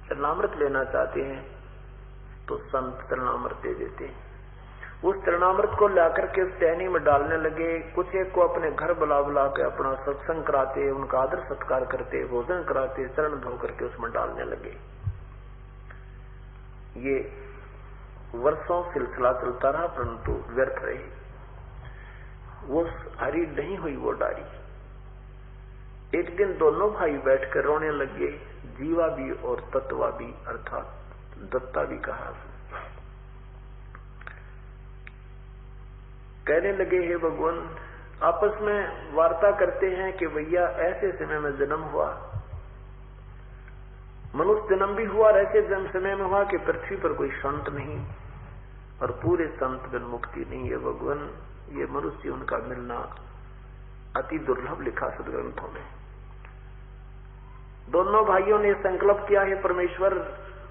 चरणामृत लेना चाहते हैं। तो संत चरणामृत दे देते हैं। उस चरणामृत को लाकर के उस टहनी में डालने लगे। कुछ एक को अपने घर बुला बुला के अपना सत्संग कराते, उनका आदर सत्कार करते, भोजन कराते, चरण धो करके उसमें डालने लगे। ये वर्षों सिलसिला चलता रहा, परंतु व्यर्थ रही, वो हरी नहीं हुई वो डाली। एक दिन दोनों भाई बैठकर रोने लगे, जीवा भी और तत्वा भी, अर्थात दत्ता भी कहा। कहने लगे हे भगवान, आपस में वार्ता करते हैं कि भैया ऐसे समय में जन्म हुआ, मनुष्य जन्म भी हुआ और ऐसे जन्म समय में हुआ कि पृथ्वी पर कोई संत नहीं और पूरे संत बिन मुक्ति नहीं है। भगवान ये मनुष्य उनका मिलना अति दुर्लभ लिखा सदग्रंथों में। दोनों भाइयों ने संकल्प किया है परमेश्वर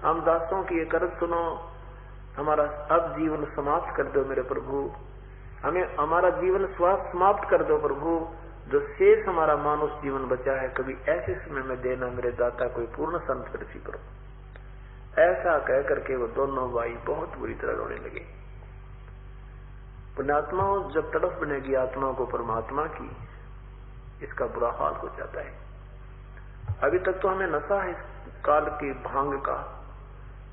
हम दासों की ये कर्ज सुनो, हमारा अब जीवन समाप्त कर दो मेरे प्रभु, हमें हमारा जीवन समाप्त कर दो प्रभु, जो शेष हमारा मानुष जीवन बचा है कभी ऐसे समय में देना मेरे दाता कोई पूर्ण संत पृथ्वी पर। ऐसा कह करके वो दोनों भाई बहुत बुरी तरह रोने लगे। पुण्यात्माओं जब तड़फ बनेगी आत्मा को परमात्मा की, इसका बुरा हाल हो जाता है। अभी तक तो हमें नशा है इस काल की भांग का,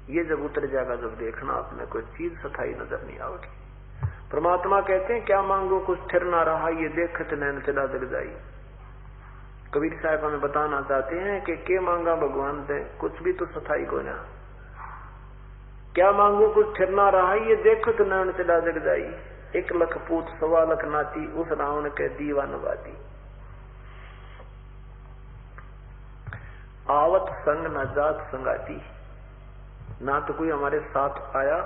ये जब उतर जाएगा जब देखना आपने कोई चीज सथाई नजर नहीं आएगी। परमात्मा कहते हैं क्या मांगो कुछ ठिर ना रहा, ये देखत नैन चला जग जाई। कबीर साहब हमें बताना चाहते हैं कि क्या मांगा भगवान से, कुछ भी तो सथाई को ना, क्या मांगो कुछ ठिर ना रहा, ये देखत नैन चला जग जाई। 1 लख पूत 1.25 लाख नाती, उस रावण के दीवान बाती। आवत संग न जात संगाती, ना तो कोई हमारे साथ आया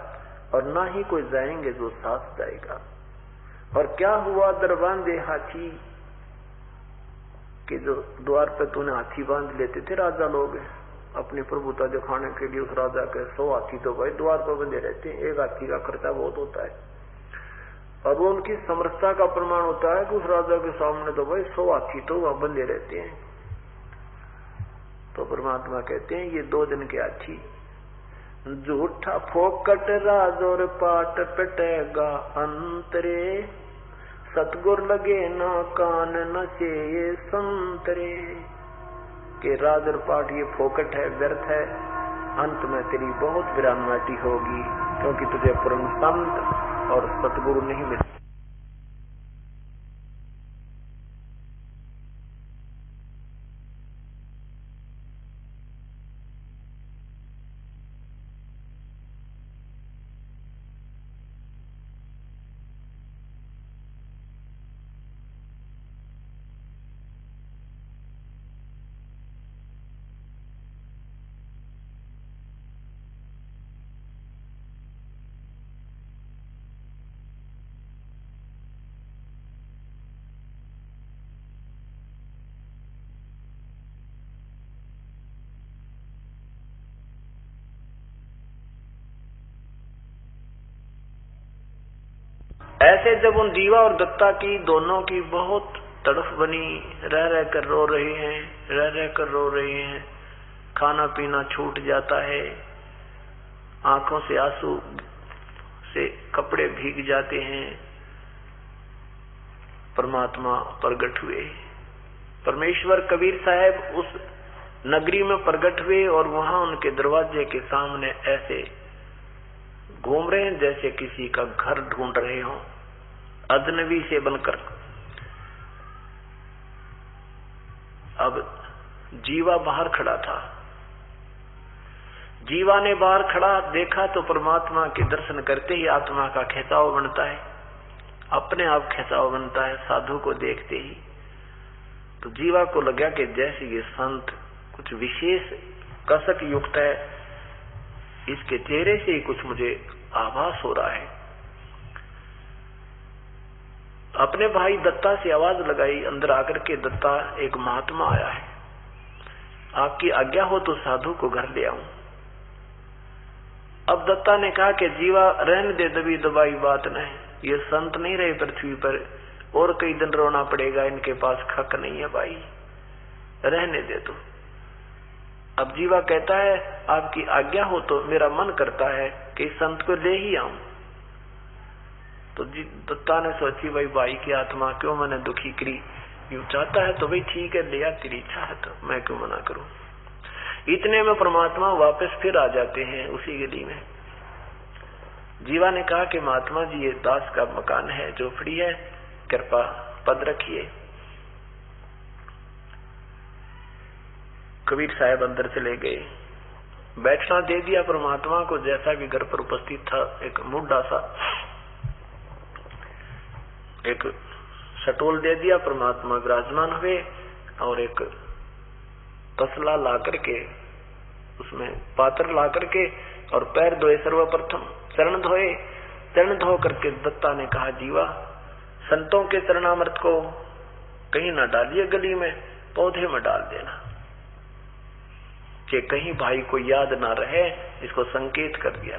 और ना ही कोई जाएंगे जो साथ जाएगा। और क्या हुआ दरबांधे हाथी, कि जो द्वार पे तूने हाथी बांध लेते थे राजा लोग अपनी प्रभुता दिखाने के लिए, उस राजा के 100 हाथी तो भाई द्वार पर बंधे रहते हैं। एक हाथी का खर्चा बहुत होता है और वो उनकी समर्थता का प्रमाण होता है कि उस राजा के सामने तो भाई 100 हाथी तो वहां बंधे रहते हैं। तो परमात्मा कहते हैं ये 2 दिन के हाथी, झूठा फोकट राजोर पाट पटेगा अंतरे, सतगुर लगे ना कान न से संतरे। कि राज और पाठ ये फोकट है, व्यर्थ है, अंत में तेरी बहुत विरानवाटी होगी, क्योंकि तुझे पूर्ण संत और सतगुरु नहीं मिले। ऐसे जब उन जीवा और दत्ता की दोनों की बहुत तड़फ बनी, रह रह कर रो रहे हैं, रह रह कर रो रहे हैं, खाना पीना छूट जाता है, आंखों से आंसू से कपड़े भीग जाते हैं, परमात्मा प्रकट हुए। परमेश्वर कबीर साहब उस नगरी में प्रकट हुए और वहां उनके दरवाजे के सामने ऐसे घूम रहे हैं जैसे किसी का घर ढूंढ रहे हो, अजनबी से बनकर। अब जीवा बाहर खड़ा था। जीवा ने बाहर खड़ा देखा तो परमात्मा के दर्शन करते ही आत्मा का खिंचाव बनता है, अपने आप खिंचाव बनता है साधु को देखते ही। तो जीवा को लगा कि जैसे ये संत कुछ विशेष कसक युक्त है, इसके चेहरे से ही कुछ मुझे आभास हो रहा है। अपने भाई दत्ता से आवाज लगाई अंदर आकर के, दत्ता एक महात्मा आया है, आपकी आज्ञा हो तो साधु को घर ले आऊं। अब दत्ता ने कहा कि जीवा रहने दे, दबी दबाई बात नहीं, ये संत नहीं रहे पृथ्वी पर, और कई दिन रोना पड़ेगा, इनके पास खक नहीं है भाई, रहने दे तो। अब जीवा कहता है आपकी आज्ञा हो तो मेरा मन करता है कि संत को ले ही आऊं। तो दत्ता ने सोची भाई की आत्मा क्यों मैंने दुखी करी, यूं चाहता है तो भाई ठीक है ले आ, तेरी इच्छा है तो मैं क्यों मना करूं। इतने में परमात्मा वापस फिर आ जाते हैं उसी गली में। जीवा ने कहा कि महात्मा जी ये दास का मकान है, झोपड़ी है, कृपा पद रखिए। कबीर साहब अंदर चले गए, बैठना दे दिया परमात्मा को, जैसा भी घर पर उपस्थित था। एक मुड्ढा सा एक सटोल दे दिया, परमात्मा विराजमान हुए और एक तसला ला करके उसमें पात्र ला करके और पैर धोए, सर्वप्रथम चरण धोए। चरण धो करके दत्ता ने कहा जीवा संतों के चरणामृत को कहीं न डालिए गली में, पौधे में डाल देना कि कहीं भाई को याद ना रहे, इसको संकेत कर दिया।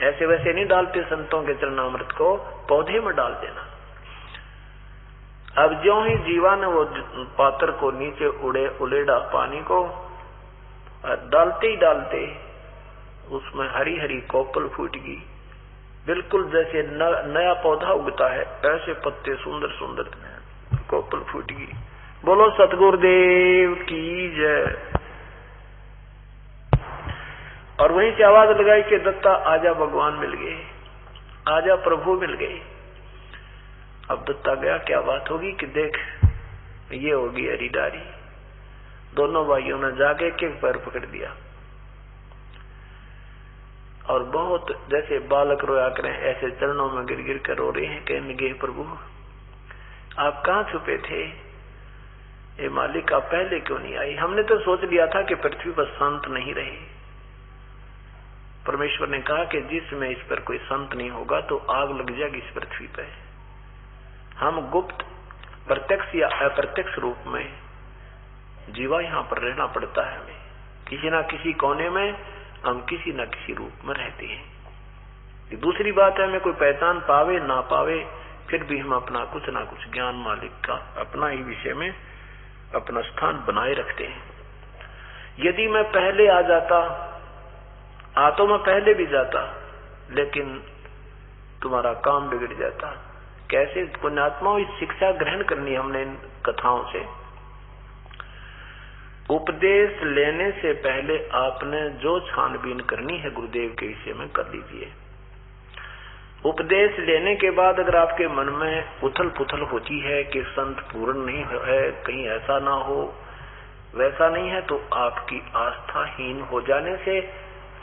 ऐसे वैसे नहीं डालते संतों के चरणामृत को, पौधे में डाल देना। अब ज्यों ही जीवा ने वो पात्र को नीचे उड़ेड़ा पानी को, डालते ही डालते उसमें हरी हरी कोपल फूट गई, बिल्कुल जैसे नया पौधा उगता है, ऐसे पत्ते सुंदर सुंदर कोपल फूट गई। बोलो सतगुरुदेव की जय। और वहीं से आवाज लगाई कि दत्ता आजा, भगवान मिल गए, आजा प्रभु मिल गए। अब दत्ता गया, क्या बात होगी कि देख ये होगी हरीडारी। दोनों भाइयों ने जाके एक पैर पकड़ दिया और बहुत जैसे बालक रोया करें ऐसे चरणों में गिर गिर कर रो रहे हैं, कहने लगे प्रभु आप कहाँ छुपे थे, ये मालिक आप पहले क्यों नहीं आई। हमने तो सोच लिया था कि पृथ्वी पर संत नहीं रहे। परमेश्वर ने कहा कि जिसमें इस पर कोई संत नहीं होगा तो आग लग जाएगी इस पृथ्वी पर। हम गुप्त प्रत्यक्ष या अप्रत्यक्ष रूप में जीवा यहाँ पर रहना पड़ता है, हमें किसी ना किसी कोने में हम किसी न किसी रूप में रहते हैं। दूसरी बात है हमें कोई पहचान पावे ना पावे, फिर भी हम अपना कुछ ना कुछ ज्ञान मालिक का अपना ही विषय में अपना स्थान बनाए रखते हैं। यदि मैं पहले आ जाता, तो मैं पहले भी जाता, लेकिन तुम्हारा काम बिगड़ जाता। कैसे? पुण्यात्माओं इस शिक्षा ग्रहण करनी हमने इन कथाओं से। उपदेश लेने से पहले आपने जो छानबीन करनी है गुरुदेव के विषय में कर लीजिए। उपदेश लेने के बाद अगर आपके मन में उथल पुथल होती है कि संत पूर्ण नहीं है, कहीं ऐसा ना हो वैसा नहीं है, तो आपकी आस्थाहीन हो जाने से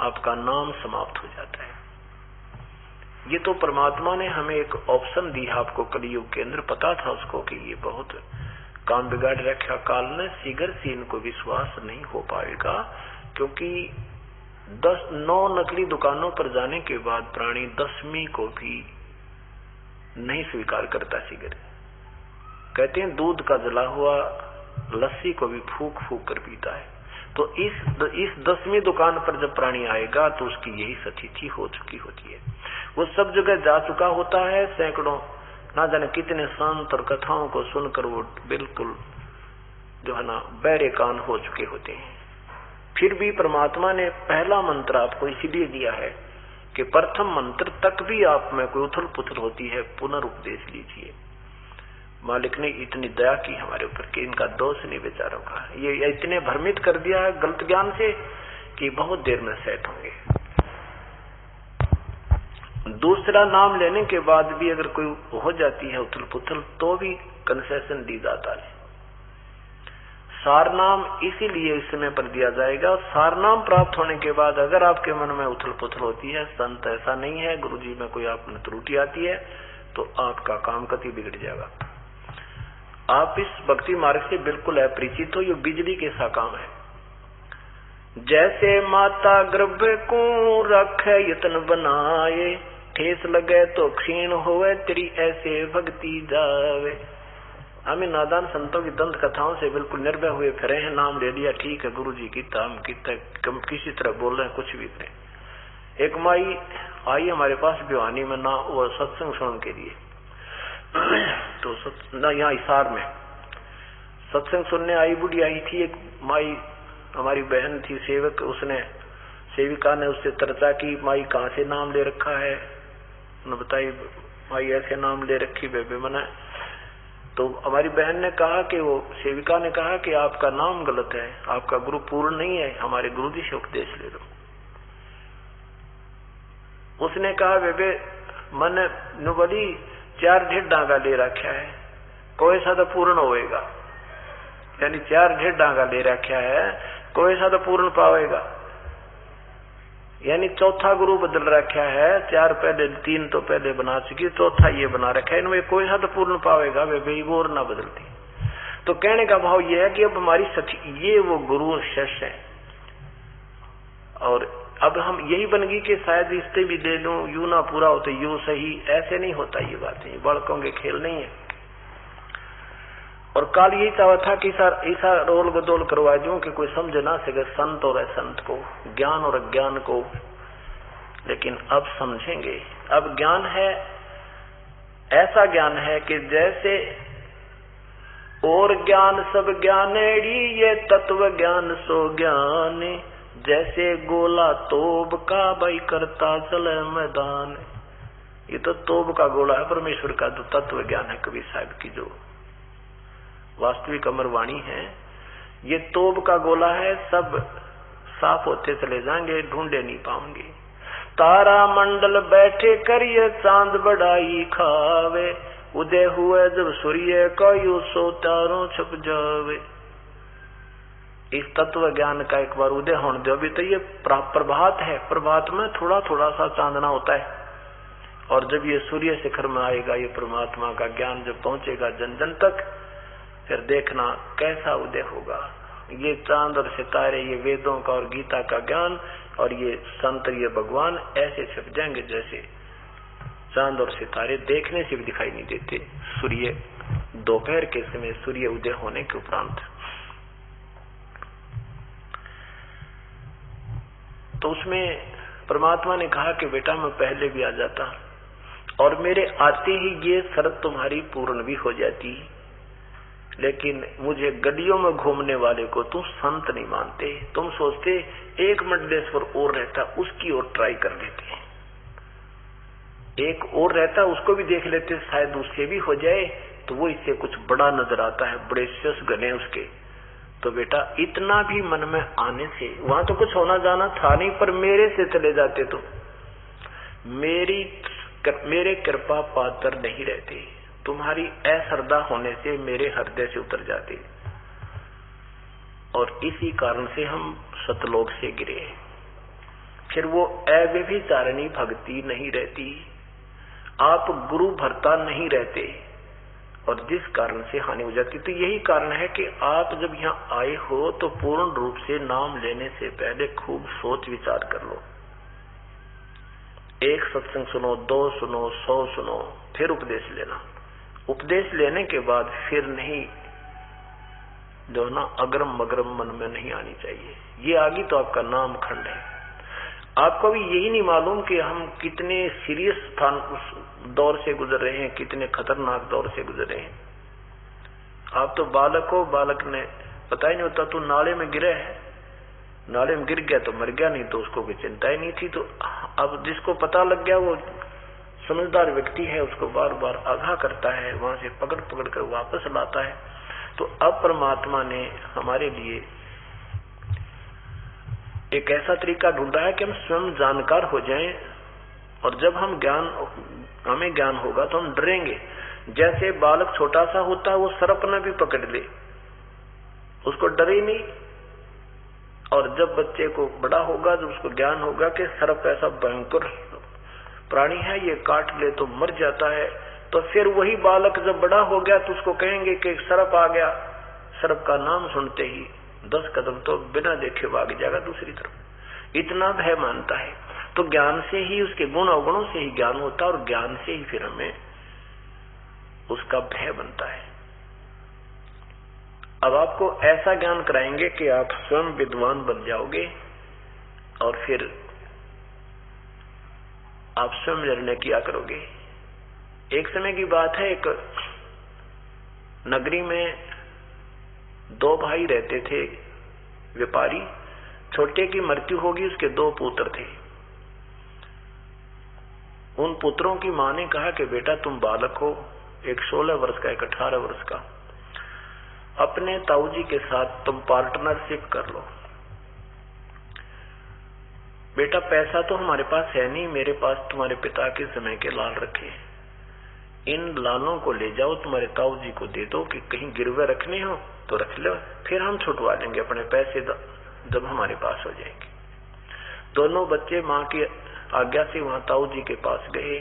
आपका नाम समाप्त हो जाता है। ये तो परमात्मा ने हमें एक ऑप्शन दी है आपको कलियुग के अंदर, पता था उसको कि ये बहुत काम बिगाड़ रखा काल ने, शीघ्र से इनको विश्वास नहीं हो पाएगा, क्योंकि 9 नकली दुकानों पर जाने के बाद प्राणी 10वीं को भी नहीं स्वीकार करता शीघ्र। कहते हैं दूध का जला हुआ लस्सी को भी फूक फूक कर पीता है। तो इस 10वीं दुकान पर जब प्राणी आएगा तो उसकी यही स्थिति हो चुकी होती है। वो सब जगह जा चुका होता है, सैकड़ों ना जाने कितने संत और कथाओं को सुनकर वो बिल्कुल जो है ना बहरे कान हो चुके होते हैं। फिर भी परमात्मा ने पहला मंत्र आपको इसीलिए दिया है कि प्रथम मंत्र तक भी आप में कोई उथल पुथल होती है, पुनर्उपदेश लीजिए। मालिक ने इतनी दया की हमारे ऊपर कि इनका दोष नहीं बेचारों का, ये इतने भ्रमित कर दिया है गलत ज्ञान से कि बहुत देर में सेट होंगे। दूसरा नाम लेने के बाद भी अगर कोई हो जाती है उथल पुथल तो भी कंसेशन दी जाता है। सार नाम इसीलिए इस समय पर दिया जाएगा। सार नाम प्राप्त होने के बाद अगर आपके मन में उथल पुथल होती है, संत ऐसा नहीं है, गुरुजी में कोई आप में त्रुटि आती है, तो आपका काम कति बिगड़ जाएगा। आप इस भक्ति मार्ग से बिल्कुल अपरिचित हो, ये बिजली के सा काम है। जैसे माता गर्भ को रखे यतन बनाए, ठेस लगे तो क्षीण होवे तेरी ऐसे भक्ति जावे। हमें नादान संतों की दंत कथाओं से बिल्कुल निर्भय हुए फिरे हैं, नाम ले लिया ठीक है गुरुजी की, हम किसी तरह बोल रहे हैं कुछ भी करें। एक माई आई हमारे पास भिवानी में ना, वो सत्संग सुनने के लिए तो यहाँ हिसार में सत्संग सुनने आई, बुढ़ी आई थी एक माई, हमारी बहन थी सेवक, उसने सेविका ने उससे चर्चा की माई कहाँ से नाम ले रखा है, उन्होंने बताई माई ऐसे नाम ले रखी बेबे मना। तो हमारी बहन ने कहा कि वो सेविका ने कहा कि आपका नाम गलत है, आपका गुरु पूर्ण नहीं है, हमारे गुरु जी से उपदेश ले लो। उसने कहा बेबे मन नुबली 4 ढेर डांगा ले रखा है, कोई सा तो पूर्ण होएगा, यानी 4 ढेर डांगा ले रखा है, कोई सा तो पूर्ण पावेगा, यानी चौथा गुरु बदल रखा है। 4 पहले 3 तो पहले बना चुकी, चौथा ये बना रखा है, इनमें कोई सा तो पूर्ण पावेगा, वे और ना बदलती। तो कहने का भाव ये है कि अब हमारी ये वो गुरु शिष्य है, और अब हम यही बन गई कि शायद इससे भी दे लूं, यू ना पूरा हो तो यू सही, ऐसे नहीं होता। ये बातें बड़कों के खेल नहीं है। और काल यही चाहा था कि ऐसा रोल बदोल करवा दूं कि कोई समझ ना सके संत और असंत को, ज्ञान और अज्ञान को, लेकिन अब समझेंगे। अब ज्ञान है, ऐसा ज्ञान है कि जैसे और ज्ञान सब ज्ञानेड़ी, ये तत्व ज्ञान सो ज्ञान, जैसे गोला तोब का भाई करता चले मैदान। ये तो तोब का गोला है परमेश्वर का जो तत्व ज्ञान है, कबीर साहब की जो वास्तविक अमर वाणी है। ये तोब का गोला है, सब साफ होते चले जाएंगे, ढूंढे नहीं पाओगे। तारा मंडल बैठे करिए चांद बढ़ाई खावे, उदय हुए जब सूर्य का यू सो तारों छुप जावे। इस तत्व ज्ञान का एक बार उदय होने दो। अभी तो ये प्रभात है, प्रभात में थोड़ा थोड़ा सा चांदना होता है, और जब ये सूर्य शिखर में आएगा, ये परमात्मा का ज्ञान जब पहुंचेगा जन जन तक, फिर देखना कैसा उदय होगा। ये चांद और सितारे, ये वेदों का और गीता का ज्ञान, और ये संत, ये भगवान ऐसे छिप जाएंगे जैसे चांद और सितारे देखने से भी दिखाई नहीं देते। सूर्य दोपहर के समय सूर्य उदय होने के उपरांत, तो उसमें परमात्मा ने कहा कि बेटा मैं पहले भी आ जाता, और मेरे आते ही ये शर्त तुम्हारी पूर्ण भी हो जाती, लेकिन मुझे गलियों में घूमने वाले को तुम संत नहीं मानते। तुम सोचते एक मंडलेश्वर और रहता, उसकी ओर ट्राई कर लेते, एक और रहता उसको भी देख लेते, शायद उससे भी हो जाए, तो वो इससे कुछ बड़ा नजर आता है, बड़े शस गने उसके, तो बेटा इतना भी मन में आने से, वहां तो कुछ होना जाना था नहीं, पर मेरे से चले जाते तो मेरे कृपा पात्र नहीं रहते, तुम्हारी अश्रद्धा होने से मेरे हृदय से उतर जाते, और इसी कारण से हम सतलोक से गिरे। फिर वो अव्यभिचारिणी भक्ति नहीं रहती, आप गुरु भरता नहीं रहते, और जिस कारण से हानि हो जाती। तो यही कारण है कि आप जब यहाँ आए हो तो पूर्ण रूप से नाम लेने से पहले खूब सोच विचार कर लो। एक सत्संग सुनो, 2 सुनो, 100 सुनो, फिर उपदेश लेना। उपदेश लेने के बाद फिर नहीं, जो ना अग्रम मगरम मन में नहीं आनी चाहिए। ये आगी तो आपका नाम खंड है। आपको भी यही नहीं मालूम कि हम कितने सीरियस स्थान उस दौर से गुजर रहे हैं, कितने खतरनाक दौर से गुजर रहे हैं। आप तो बालक हो, बालक ने पता ही नहीं होता, तो नाले में गिरा है, नाले में गिर गया तो मर गया, नहीं तो उसको कोई चिंता ही नहीं थी। तो अब जिसको पता लग गया वो समझदार व्यक्ति है, उसको बार बार आगाह करता है, वहां से पकड़ पकड़ कर वापस लाता है। तो अब परमात्मा ने हमारे लिए एक ऐसा तरीका ढूंढा है कि हम स्वयं जानकार हो जाएं, और जब हमें ज्ञान होगा तो हम डरेंगे। जैसे बालक छोटा सा होता है, वो सर्प न भी पकड़ ले, उसको डर ही नहीं। और जब बच्चे को बड़ा होगा, जब उसको ज्ञान होगा कि सर्प ऐसा भयंकर प्राणी है, ये काट ले तो मर जाता है, तो फिर वही बालक जब बड़ा हो गया तो उसको कहेंगे कि सर्प आ गया, सर्प का नाम सुनते ही 10 कदम तो बिना देखे भाग जाएगा दूसरी तरफ, इतना भय मानता है। तो ज्ञान से ही, उसके गुण अवगुणों से ही ज्ञान होता है, और ज्ञान से ही फिर हमें उसका भय बनता है। अब आपको ऐसा ज्ञान कराएंगे कि आप स्वयं विद्वान बन जाओगे, और फिर आप स्वयं निर्णय किया करोगे। एक समय की बात है, एक नगरी में 2 भाई रहते थे, व्यापारी। छोटे की मृत्यु होगी, उसके 2 पुत्र थे। उन पुत्रों की मां ने कहा कि बेटा तुम बालक हो, एक 16 वर्ष का, एक 18 वर्ष का, अपने ताऊजी के साथ तुम पार्टनरशिप कर लो। बेटा पैसा तो हमारे पास है नहीं, मेरे पास तुम्हारे पिता के समय के लाल रखे, इन लालों को ले जाओ, तुम्हारे ताऊजी को दे दो कि कहीं गिरवे रखने हो तो रख लो, फिर हम छुटवा लेंगे अपने पैसे जब हमारे पास हो जाएंगे। दोनों बच्चे मां की आज्ञा से वहां ताऊजी के पास गए।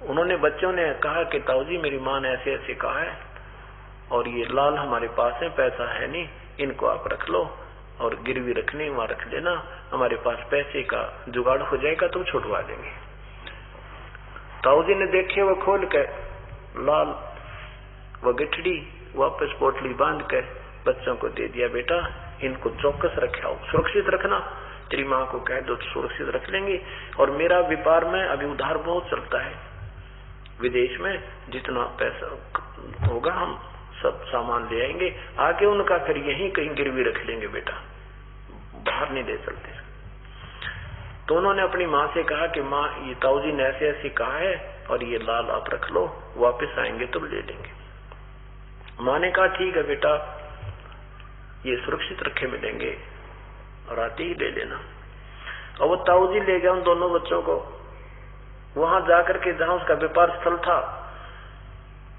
उन्होंने, बच्चों ने कहा कि ताऊजी मेरी मां ने ऐसे ऐसे कहा है, और ये लाल हमारे पास है, पैसा है नहीं, इनको आप रख लो और गिरवी रखने वहां रख लेना, हमारे पास पैसे का जुगाड़ हो जाएगा तो छुटवा देंगे। ताऊजी ने देखे, वो खोल कर लाल व गिठड़ी वापस पोटली बांध कर बच्चों को दे दिया। बेटा इनको चौकस रखाओ, सुरक्षित रखना, तेरी माँ को कह दो तो सुरक्षित रख लेंगे। और मेरा व्यापार में अभी उधार बहुत चलता है, विदेश में जितना पैसा होगा हम सब सामान ले आएंगे, आके उनका फिर यहीं कहीं गिरवी रख लेंगे, बेटा बाहर नहीं दे चलते। तो उन्होंने अपनी माँ से कहा कि माँ ये ताऊजी ने ऐसे ऐसे कहा है, और ये लाल आप रख लो, वापस आएंगे तो ले लेंगे। माँ ने कहा ठीक है बेटा, ये सुरक्षित रखे मिलेंगे और आते ही ले लेना। और वो ताऊजी ले गया उन दोनों बच्चों को, वहां जाकर के जहां उसका व्यापार स्थल था,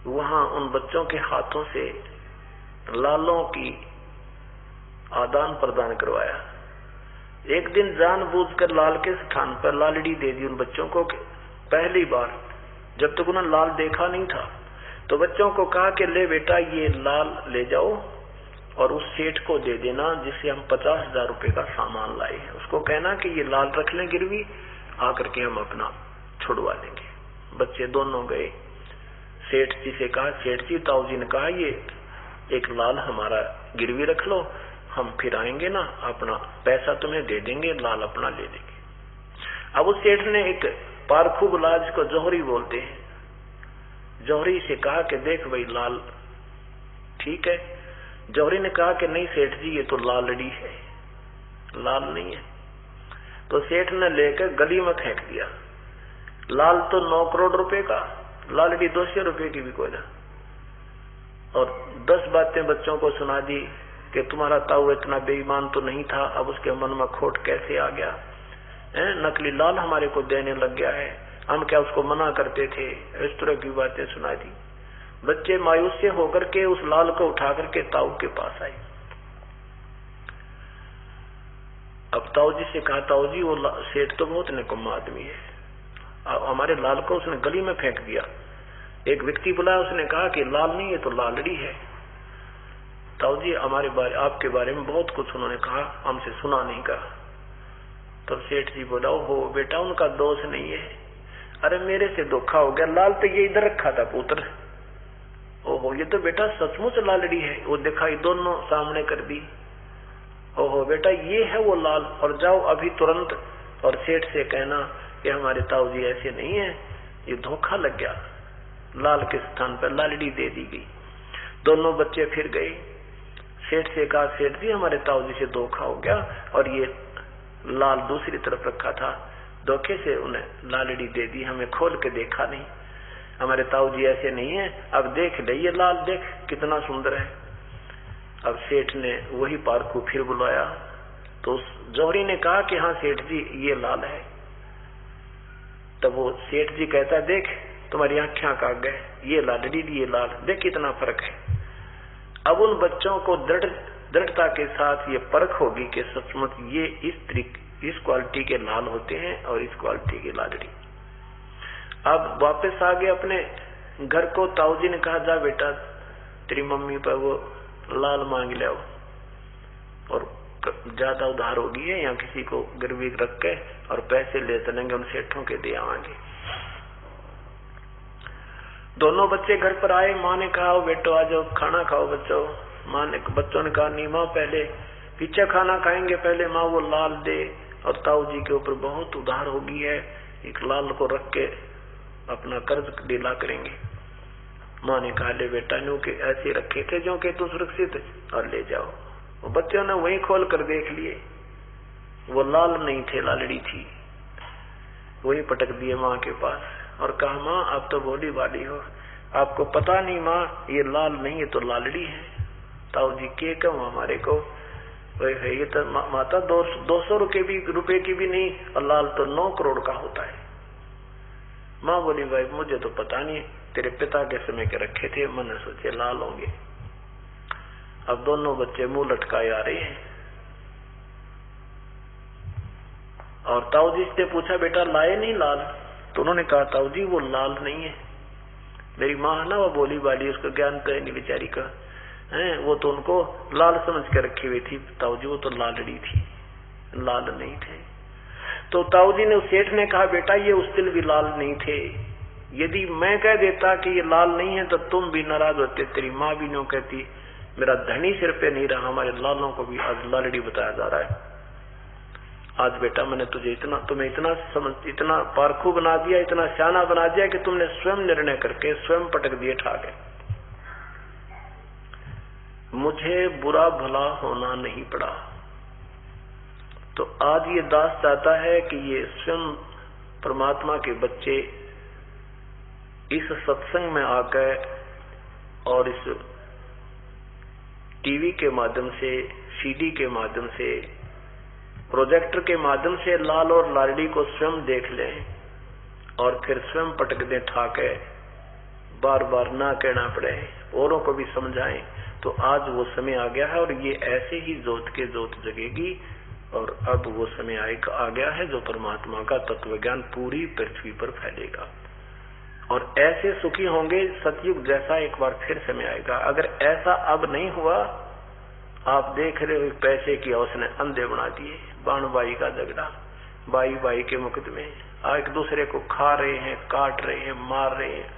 वहां उन बच्चों के हाथों से लालों की आदान प्रदान करवाया। एक दिन जानबूझकर लाल के स्थान पर लालड़ी दे दी उन बच्चों को, पहली बार, जब तक उन्होंने लाल देखा नहीं था। तो बच्चों को कहा कि ले बेटा ये लाल ले जाओ और उस सेठ को दे देना जिससे हम 50,000 रुपए का सामान लाए हैं, उसको कहना कि ये लाल रख लें गिरवी, आकर के हम अपना छुड़वा लेंगे। बच्चे दोनों गए, सेठ जी से कहा, सेठ जी ताऊजी ने कहा ये एक लाल हमारा गिरवी रख लो, हम फिर आएंगे ना, अपना पैसा तुम्हें दे देंगे, लाल अपना ले लेंगे। अब उस सेठ ने एक पारखू बुलाज को जौहरी बोलते हैं, जौहरी से कहा कि देख भाई लाल ठीक है। जौहरी ने कहा कि नहीं सेठ जी ये तो लालड़ी है, लाल नहीं है। तो सेठ ने लेकर गली में फेंक दिया। लाल तो 9 करोड़ रुपए का, लालड़ी 200 रुपए की भी कोई ना। और 10 बातें बच्चों को सुना दी कि तुम्हारा ताऊ इतना बेईमान तो नहीं था, अब उसके मन में खोट कैसे आ गया, नकली लाल हमारे को देने लग गया है, हम क्या उसको मना करते थे। इस तरह की बातें सुना दी। बच्चे मायूस से होकर के उस लाल को उठा करके ताऊ के पास आए। अब ताऊ जी से कहा, ताऊ जी वो सेठ तो बहुत निकम्मा आदमी है, हमारे लाल को उसने गली में फेंक दिया। एक व्यक्ति बुलाया, उसने कहा कि लाल नहीं ये तो लालड़ी है। ताऊ जी हमारे बारे आपके बारे में बहुत कुछ उन्होंने कहा, हमसे सुना नहीं कहा। तब सेठ जी बोला, हो बेटा उनका दोष नहीं है, अरे मेरे से धोखा हो गया, लाल तो ये इधर रखा था पुत्र, ओहो ये तो बेटा सचमुच लालड़ी है। वो दिखाई दोनों सामने कर दी, ओहो बेटा ये है वो लाल, और जाओ अभी तुरंत और सेठ से कहना कि हमारे ताऊ जी ऐसे नहीं है, ये धोखा लग गया, लाल के स्थान पर लालड़ी दे दी गई। दोनों बच्चे फिर गए, सेठ से कहा, सेठ जी हमारे ताऊ जी से धोखा हो गया और ये लाल दूसरी तरफ रखा था, धोखे से उन्हें लालड़ी दे दी, हमें खोल के देखा नहीं, हमारे ताऊ जी ऐसे नहीं है, अब देख ले ये लाल देख कितना सुंदर है। अब सेठ ने वही पारखू फिर बुलाया, तो उस जौहरी ने कहा कि हाँ सेठ जी ये लाल है। तब वो सेठ जी कहता, देख तुम्हारी आंखें काग गए, ये लालड़ी ये लाल, देख कितना फर्क है। अब उन बच्चों को दृढ़ता के साथ ये परख होगी कि सचमुच ये इस क्वालिटी के लाल होते हैं और इस क्वालिटी की लालड़ी। अब वापस आ गए अपने घर को। ताऊ जी ने कहा, जा बेटा तेरी मम्मी पर वो लाल मांग ले आओ, और ज्यादा उधार होगी है, यहाँ किसी को गिरवी रख के और पैसे ले चलेंगे, उन सेठों के दे आवांगे। दोनों बच्चे घर पर आए, माँ ने कहा, बेटो आ जाओ खाना खाओ बच्चों। बच्चों ने कहा, नहीं माँ पहले पीछे खाना खाएंगे, पहले माँ वो लाल दे, और ताऊ जी के ऊपर बहुत उधार होगी है, एक लाल को रख के अपना कर्ज ढीला करेंगे। माँ ने कहा, ले बेटा न्यू के ऐसे रखे थे जो कि तू सुरक्षित, और ले जाओ। वो बच्चों ने वही खोल कर देख लिए, वो लाल नहीं थे, लालड़ी थी। वही पटक दिए माँ के पास और कहा, माँ आप तो भोली भाली हो, आपको पता नहीं माँ ये लाल नहीं है तो लालड़ी है। ताऊ जी के कहूँ हमारे को, ये तो माता 200 रुपए की भी नहीं, और लाल तो 9 करोड़ का होता है। माँ बोली, भाई मुझे तो पता नहीं, तेरे पिता के समय के रखे थे, मैंने सोचे लाल होंगे। अब दोनों बच्चे मुंह लटकाए आ रहे हैं, और ताऊ जी से पूछा, बेटा लाए नहीं लाल? तो उन्होंने कहा, ताऊ जी वो लाल नहीं है। मेरी माँ है ना वो बोली वाली, उसका ज्ञान तो है नहीं बेचारी का, है वो तो उनको लाल समझ के रखी हुई थी, ताऊ जी वो तो लालड़ी थी, लाल नहीं थे। तो ताऊ जी ने, सेठ ने कहा, बेटा ये उस दिन भी लाल नहीं थे, यदि मैं कह देता कि ये लाल नहीं है तो तुम भी नाराज होते, तेरी माँ भी नो कहती, मेरा धनी सिर पे नहीं रहा, हमारे लालों को भी आज लालड़ी बताया जा रहा है। आज बेटा मैंने तुम्हें इतना पारखू बना दिया, इतना सियाना बना दिया कि तुमने स्वयं निर्णय करके स्वयं पटक दिए ठाके। मुझे बुरा भला होना नहीं पड़ा। तो आज ये दास चाहता है कि ये स्वयं परमात्मा के बच्चे इस सत्संग में आकर और इस टीवी के माध्यम से, सीडी के माध्यम से, प्रोजेक्टर के माध्यम से लाल और लालड़ी को स्वयं देख लें और फिर स्वयं पटक दें ठाके, बार बार ना कहना पड़े, औरों को भी समझाएं। तो आज वो समय आ गया है और ये ऐसे ही जोत के जोत जगेगी, और अब वो समय आ गया है जो परमात्मा का तत्व ज्ञान पूरी पृथ्वी पर फैलेगा, और ऐसे सुखी होंगे सतयुग जैसा एक बार फिर समय आएगा। अगर ऐसा अब नहीं हुआ, आप देख रहे हो पैसे की उसने अंधे बना दिए, बाण बाई का झगड़ा, बाई के मुकदमे, एक दूसरे को खा रहे हैं, काट रहे हैं, मार रहे हैं।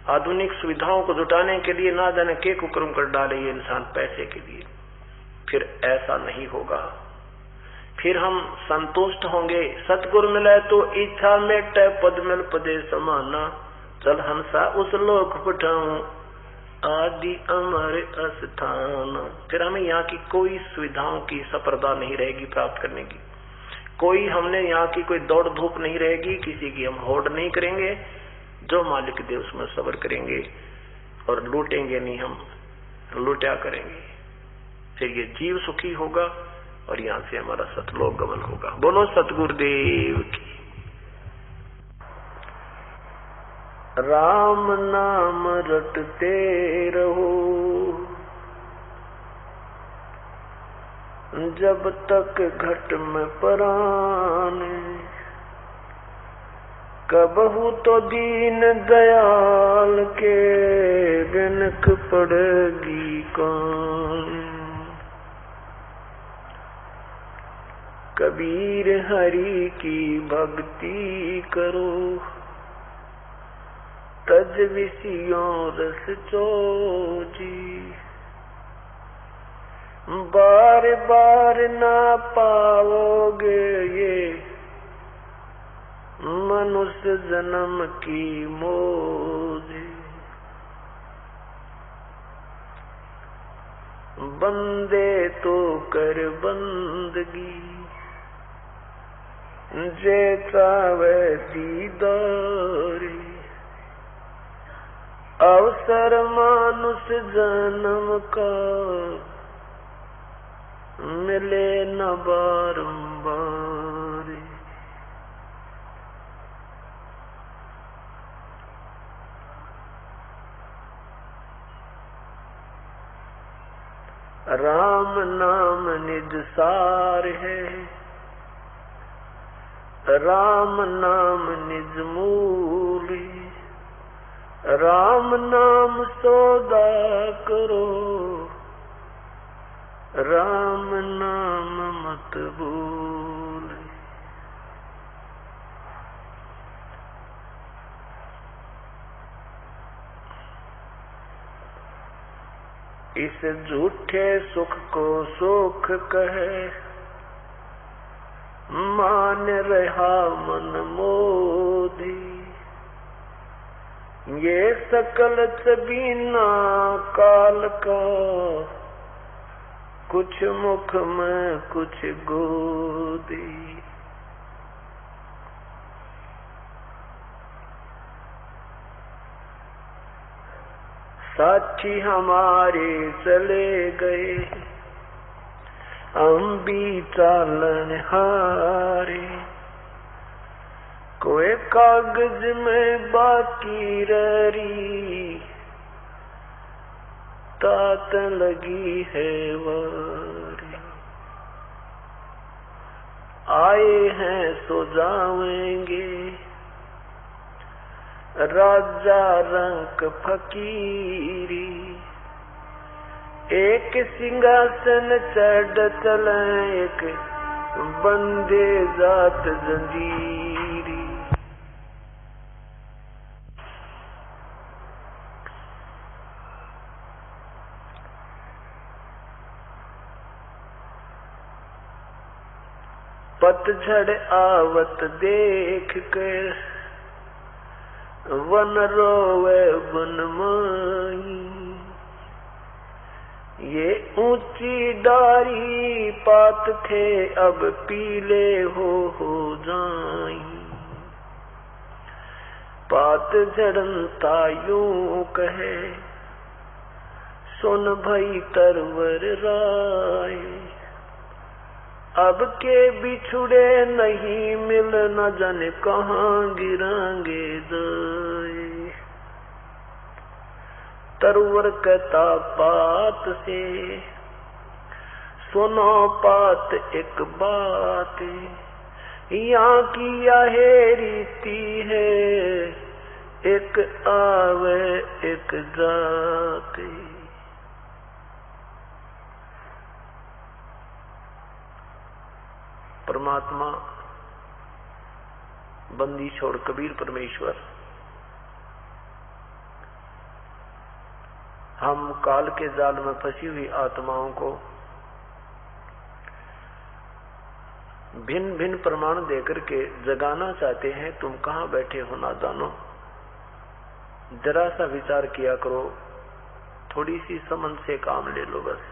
आधुनिक सुविधाओं को जुटाने के लिए ना जाने के कुकर्म कर डाले ये इंसान पैसे के लिए। फिर ऐसा नहीं होगा, फिर हम संतुष्ट होंगे। सतगुरु मिले तो इच्छा मेटे, पद मिल पदे समाना, चल हंसा उस लोक पठाऊं, आदि अमर अस्थान। फिर हमें यहाँ की कोई सुविधाओं की सपर्दा नहीं रहेगी प्राप्त करने की, कोई हमने यहाँ की कोई दौड़ धूप नहीं रहेगी, किसी की हम होड़ नहीं करेंगे। जो मालिक दे उसमें सब्र करेंगे और लूटेंगे नहीं हम, लुटा करेंगे, फिर ये जीव सुखी होगा और यहां से हमारा सतलोक गमन होगा। बोलो सतगुरुदेव की। राम नाम रटते रहो जब तक घट में प्राण, कबहू तो दीन दयाल के बिनक पड़ेगी कौन। कबीर हरि की भक्ति करो तज विषयों रस चोजी, बार बार ना पाओगे ये मनुष्य जन्म की मौज। बंदे तो कर बंदगी जैसा वह दीदारी, अवसर मानुष जन्म का मिले न बारंबार। राम नाम निज सार है, राम नाम निज मूल, राम नाम सौदा करो, राम नाम मत भूल। इस झूठे सुख को सुख कहे, मान रहा मन मोदी। ये सकल छबीना काल का, कुछ मुख में कुछ गोदी। साथी हमारे चले गए, हम भी चालन हारे। कोई कागज में बाकी रही, तात लगी है वारी। आए हैं सो जाएंगे, राजा रंक फकीरी। एक सिंहासन चढ़ चले, एक बंदे जात जंजीरी। पतझड़ आवत देख कर, वन रोवे वन माई। ये ऊंची डारी पात थे, अब पीले हो जाई। पात झड़ता यूं कहे, सुन भई तरवर राय। अब के बिछुड़े नहीं मिल, न जाने कहाँ गिरांगे दाए। तरवर कहता पात से, सुनो पात एक बात। यहाँ की यह रीति है, एक आवे एक जाते। परमात्मा बंदी छोड़ कबीर परमेश्वर, हम काल के जाल में फंसी हुई आत्माओं को भिन्न भिन्न प्रमाण देकर के जगाना चाहते हैं। तुम कहाँ बैठे हो नादानो, जरा सा विचार किया करो, थोड़ी सी समझ से काम ले लो बस।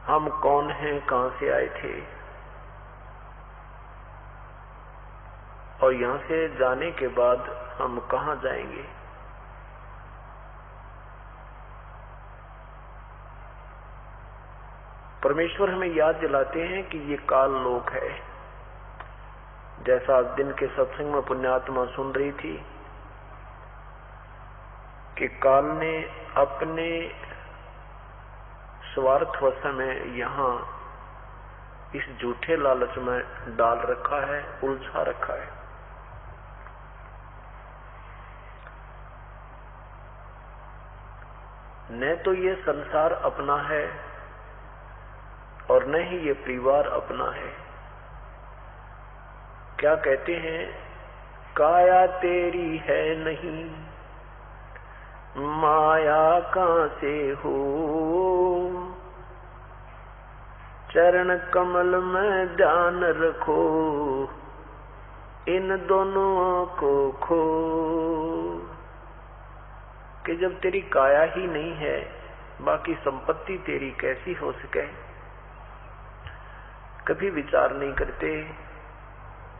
हम कौन हैं, कहां से आए थे और यहाँ से जाने के बाद हम कहाँ जाएंगे? परमेश्वर हमें याद दिलाते हैं कि ये काल लोक है। जैसा दिन के सत्संग में पुण्यात्मा सुन रही थी कि काल ने अपने स्वार्थवश में यहाँ इस झूठे लालच में डाल रखा है, उलझा रखा है। न तो ये संसार अपना है और न ही ये परिवार अपना है। क्या कहते हैं? काया तेरी है नहीं, माया कहां से हो, चरण कमल में ध्यान रखो, इन दोनों को खो। कि जब तेरी काया ही नहीं है, बाकी संपत्ति तेरी कैसी हो सके? कभी विचार नहीं करते।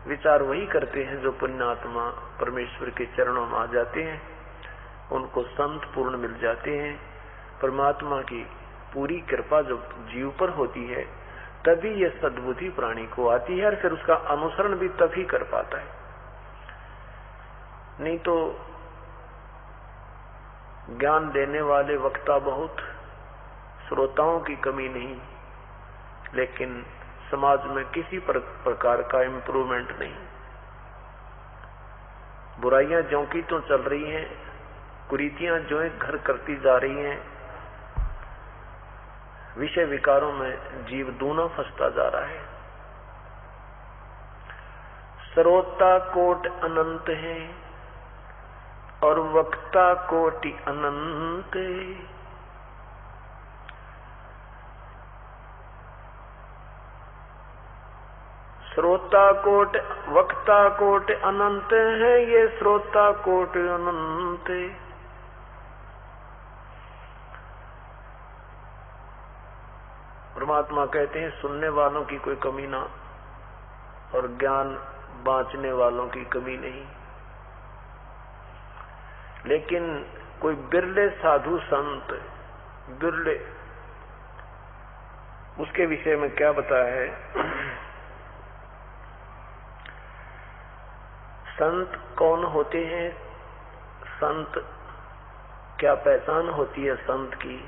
विचार वही करते हैं जो पुण्यात्मा परमेश्वर के चरणों में आ जाते हैं, उनको संत पूर्ण मिल जाते हैं। परमात्मा की पूरी कृपा जब जीव पर होती है तभी ये सद्बुद्धि प्राणी को आती है और फिर उसका अनुसरण भी तभी कर पाता है। नहीं तो ज्ञान देने वाले वक्ता बहुत, श्रोताओं की कमी नहीं, लेकिन समाज में किसी प्रकार का इम्प्रूवमेंट नहीं। बुराइयां ज्यों की तो चल रही हैं, कुरीतियां जो एक घर करती जा रही हैं, विषय विकारों में जीव दूना फंसता जा रहा है। श्रोता कोट अनंत है और वक्ता कोटि अनंत। श्रोता कोट वक्ता कोट अनंत है, ये श्रोता कोट अनंत। परमात्मा कहते हैं सुनने वालों की कोई कमी ना और ज्ञान बांचने वालों की कमी नहीं, लेकिन कोई बिरले साधु संत, बिरले। उसके विषय में क्या बताया है? संत कौन होते हैं? संत क्या पहचान होती है संत की?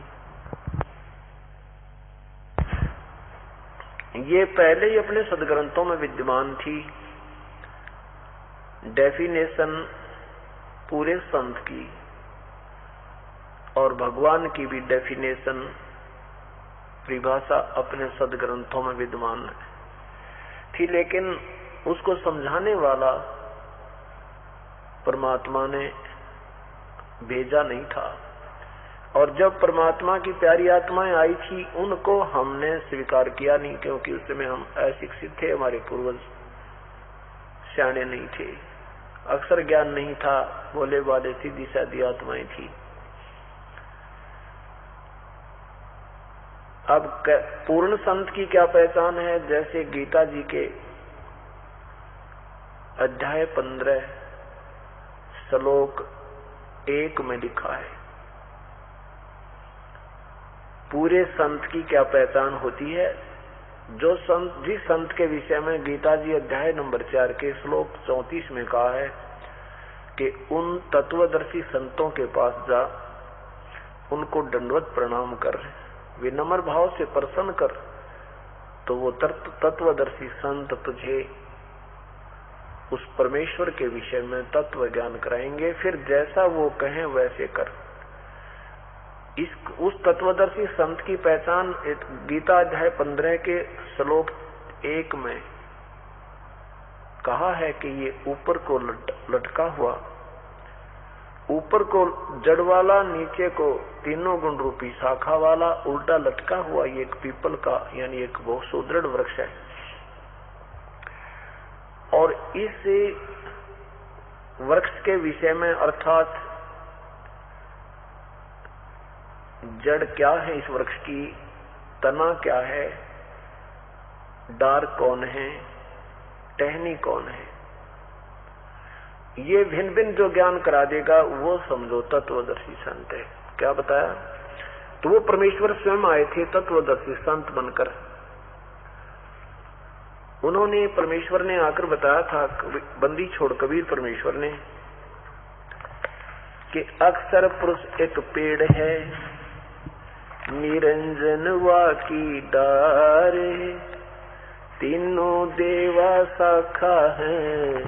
ये पहले ही अपने सदग्रंथों में विद्यमान थी डेफिनेशन पूरे संत की, और भगवान की भी डेफिनेशन परिभाषा अपने सदग्रंथों में विद्यमान थी, लेकिन उसको समझाने वाला परमात्मा ने भेजा नहीं था। और जब परमात्मा की प्यारी आत्माएं आई थी उनको हमने स्वीकार किया नहीं, क्योंकि उस समय हम अशिक्षित थे, हमारे पूर्वज सियाने नहीं थे, अक्सर ज्ञान नहीं था, भोले वाले सीधी सादी आत्माएं थी। अब पूर्ण संत की क्या पहचान है? जैसे गीता जी के अध्याय 15 श्लोक 1 में लिखा है, पूरे संत की क्या पहचान होती है? जो संत, जिस संत के विषय में गीता जी अध्याय नंबर 4 के श्लोक 34 में कहा है कि उन तत्वदर्शी संतों के पास जा, उनको दंडवत प्रणाम कर, विनम्र भाव से प्रसन्न कर, तो वो तत्वदर्शी संत तुझे उस परमेश्वर के विषय में तत्व ज्ञान कराएंगे। फिर जैसा वो कहें वैसे कर। उस तत्वदर्शी संत की पहचान गीता अध्याय 15 के श्लोक 1 में कहा है कि ये ऊपर को लटका हुआ, ऊपर को जड़ वाला, नीचे को तीनों गुण रूपी शाखा वाला, उल्टा लटका हुआ ये एक पीपल का यानी एक बहुत सुदृढ़ वृक्ष है। और इस वृक्ष के विषय में, अर्थात जड़ क्या है इस वृक्ष की, तना क्या है, डार कौन है, टहनी कौन है, ये भिन्न भिन्न जो ज्ञान करा देगा वो समझो तत्वदर्शी संत है। क्या बताया? तो वो परमेश्वर स्वयं आए थे तत्वदर्शी संत बनकर। उन्होंने, परमेश्वर ने आकर बताया था, बंदी छोड़ कबीर परमेश्वर ने, कि अक्सर पुरुष एक पेड़ है, निरंजन वा की डारे, तीनों देवा शाखा है,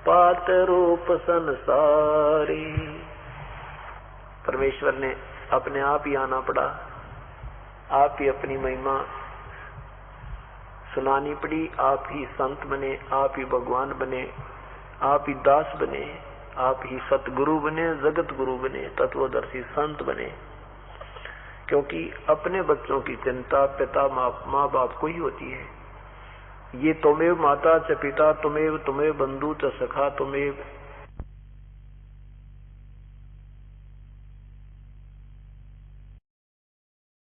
पात रूप संसारी। परमेश्वर ने अपने आप ही आना पड़ा, आप ही अपनी महिमा सुनानी पड़ी, आप ही संत बने, आप ही भगवान बने, आप ही दास बने, आप ही सतगुरु बने, जगत गुरु बने, तत्वदर्शी संत बने। क्योंकि अपने बच्चों की चिंता पिता माँ बाप को ही होती है। ये तुमेव माता च पिता, तुमेव बंधु च सखा, तुमेव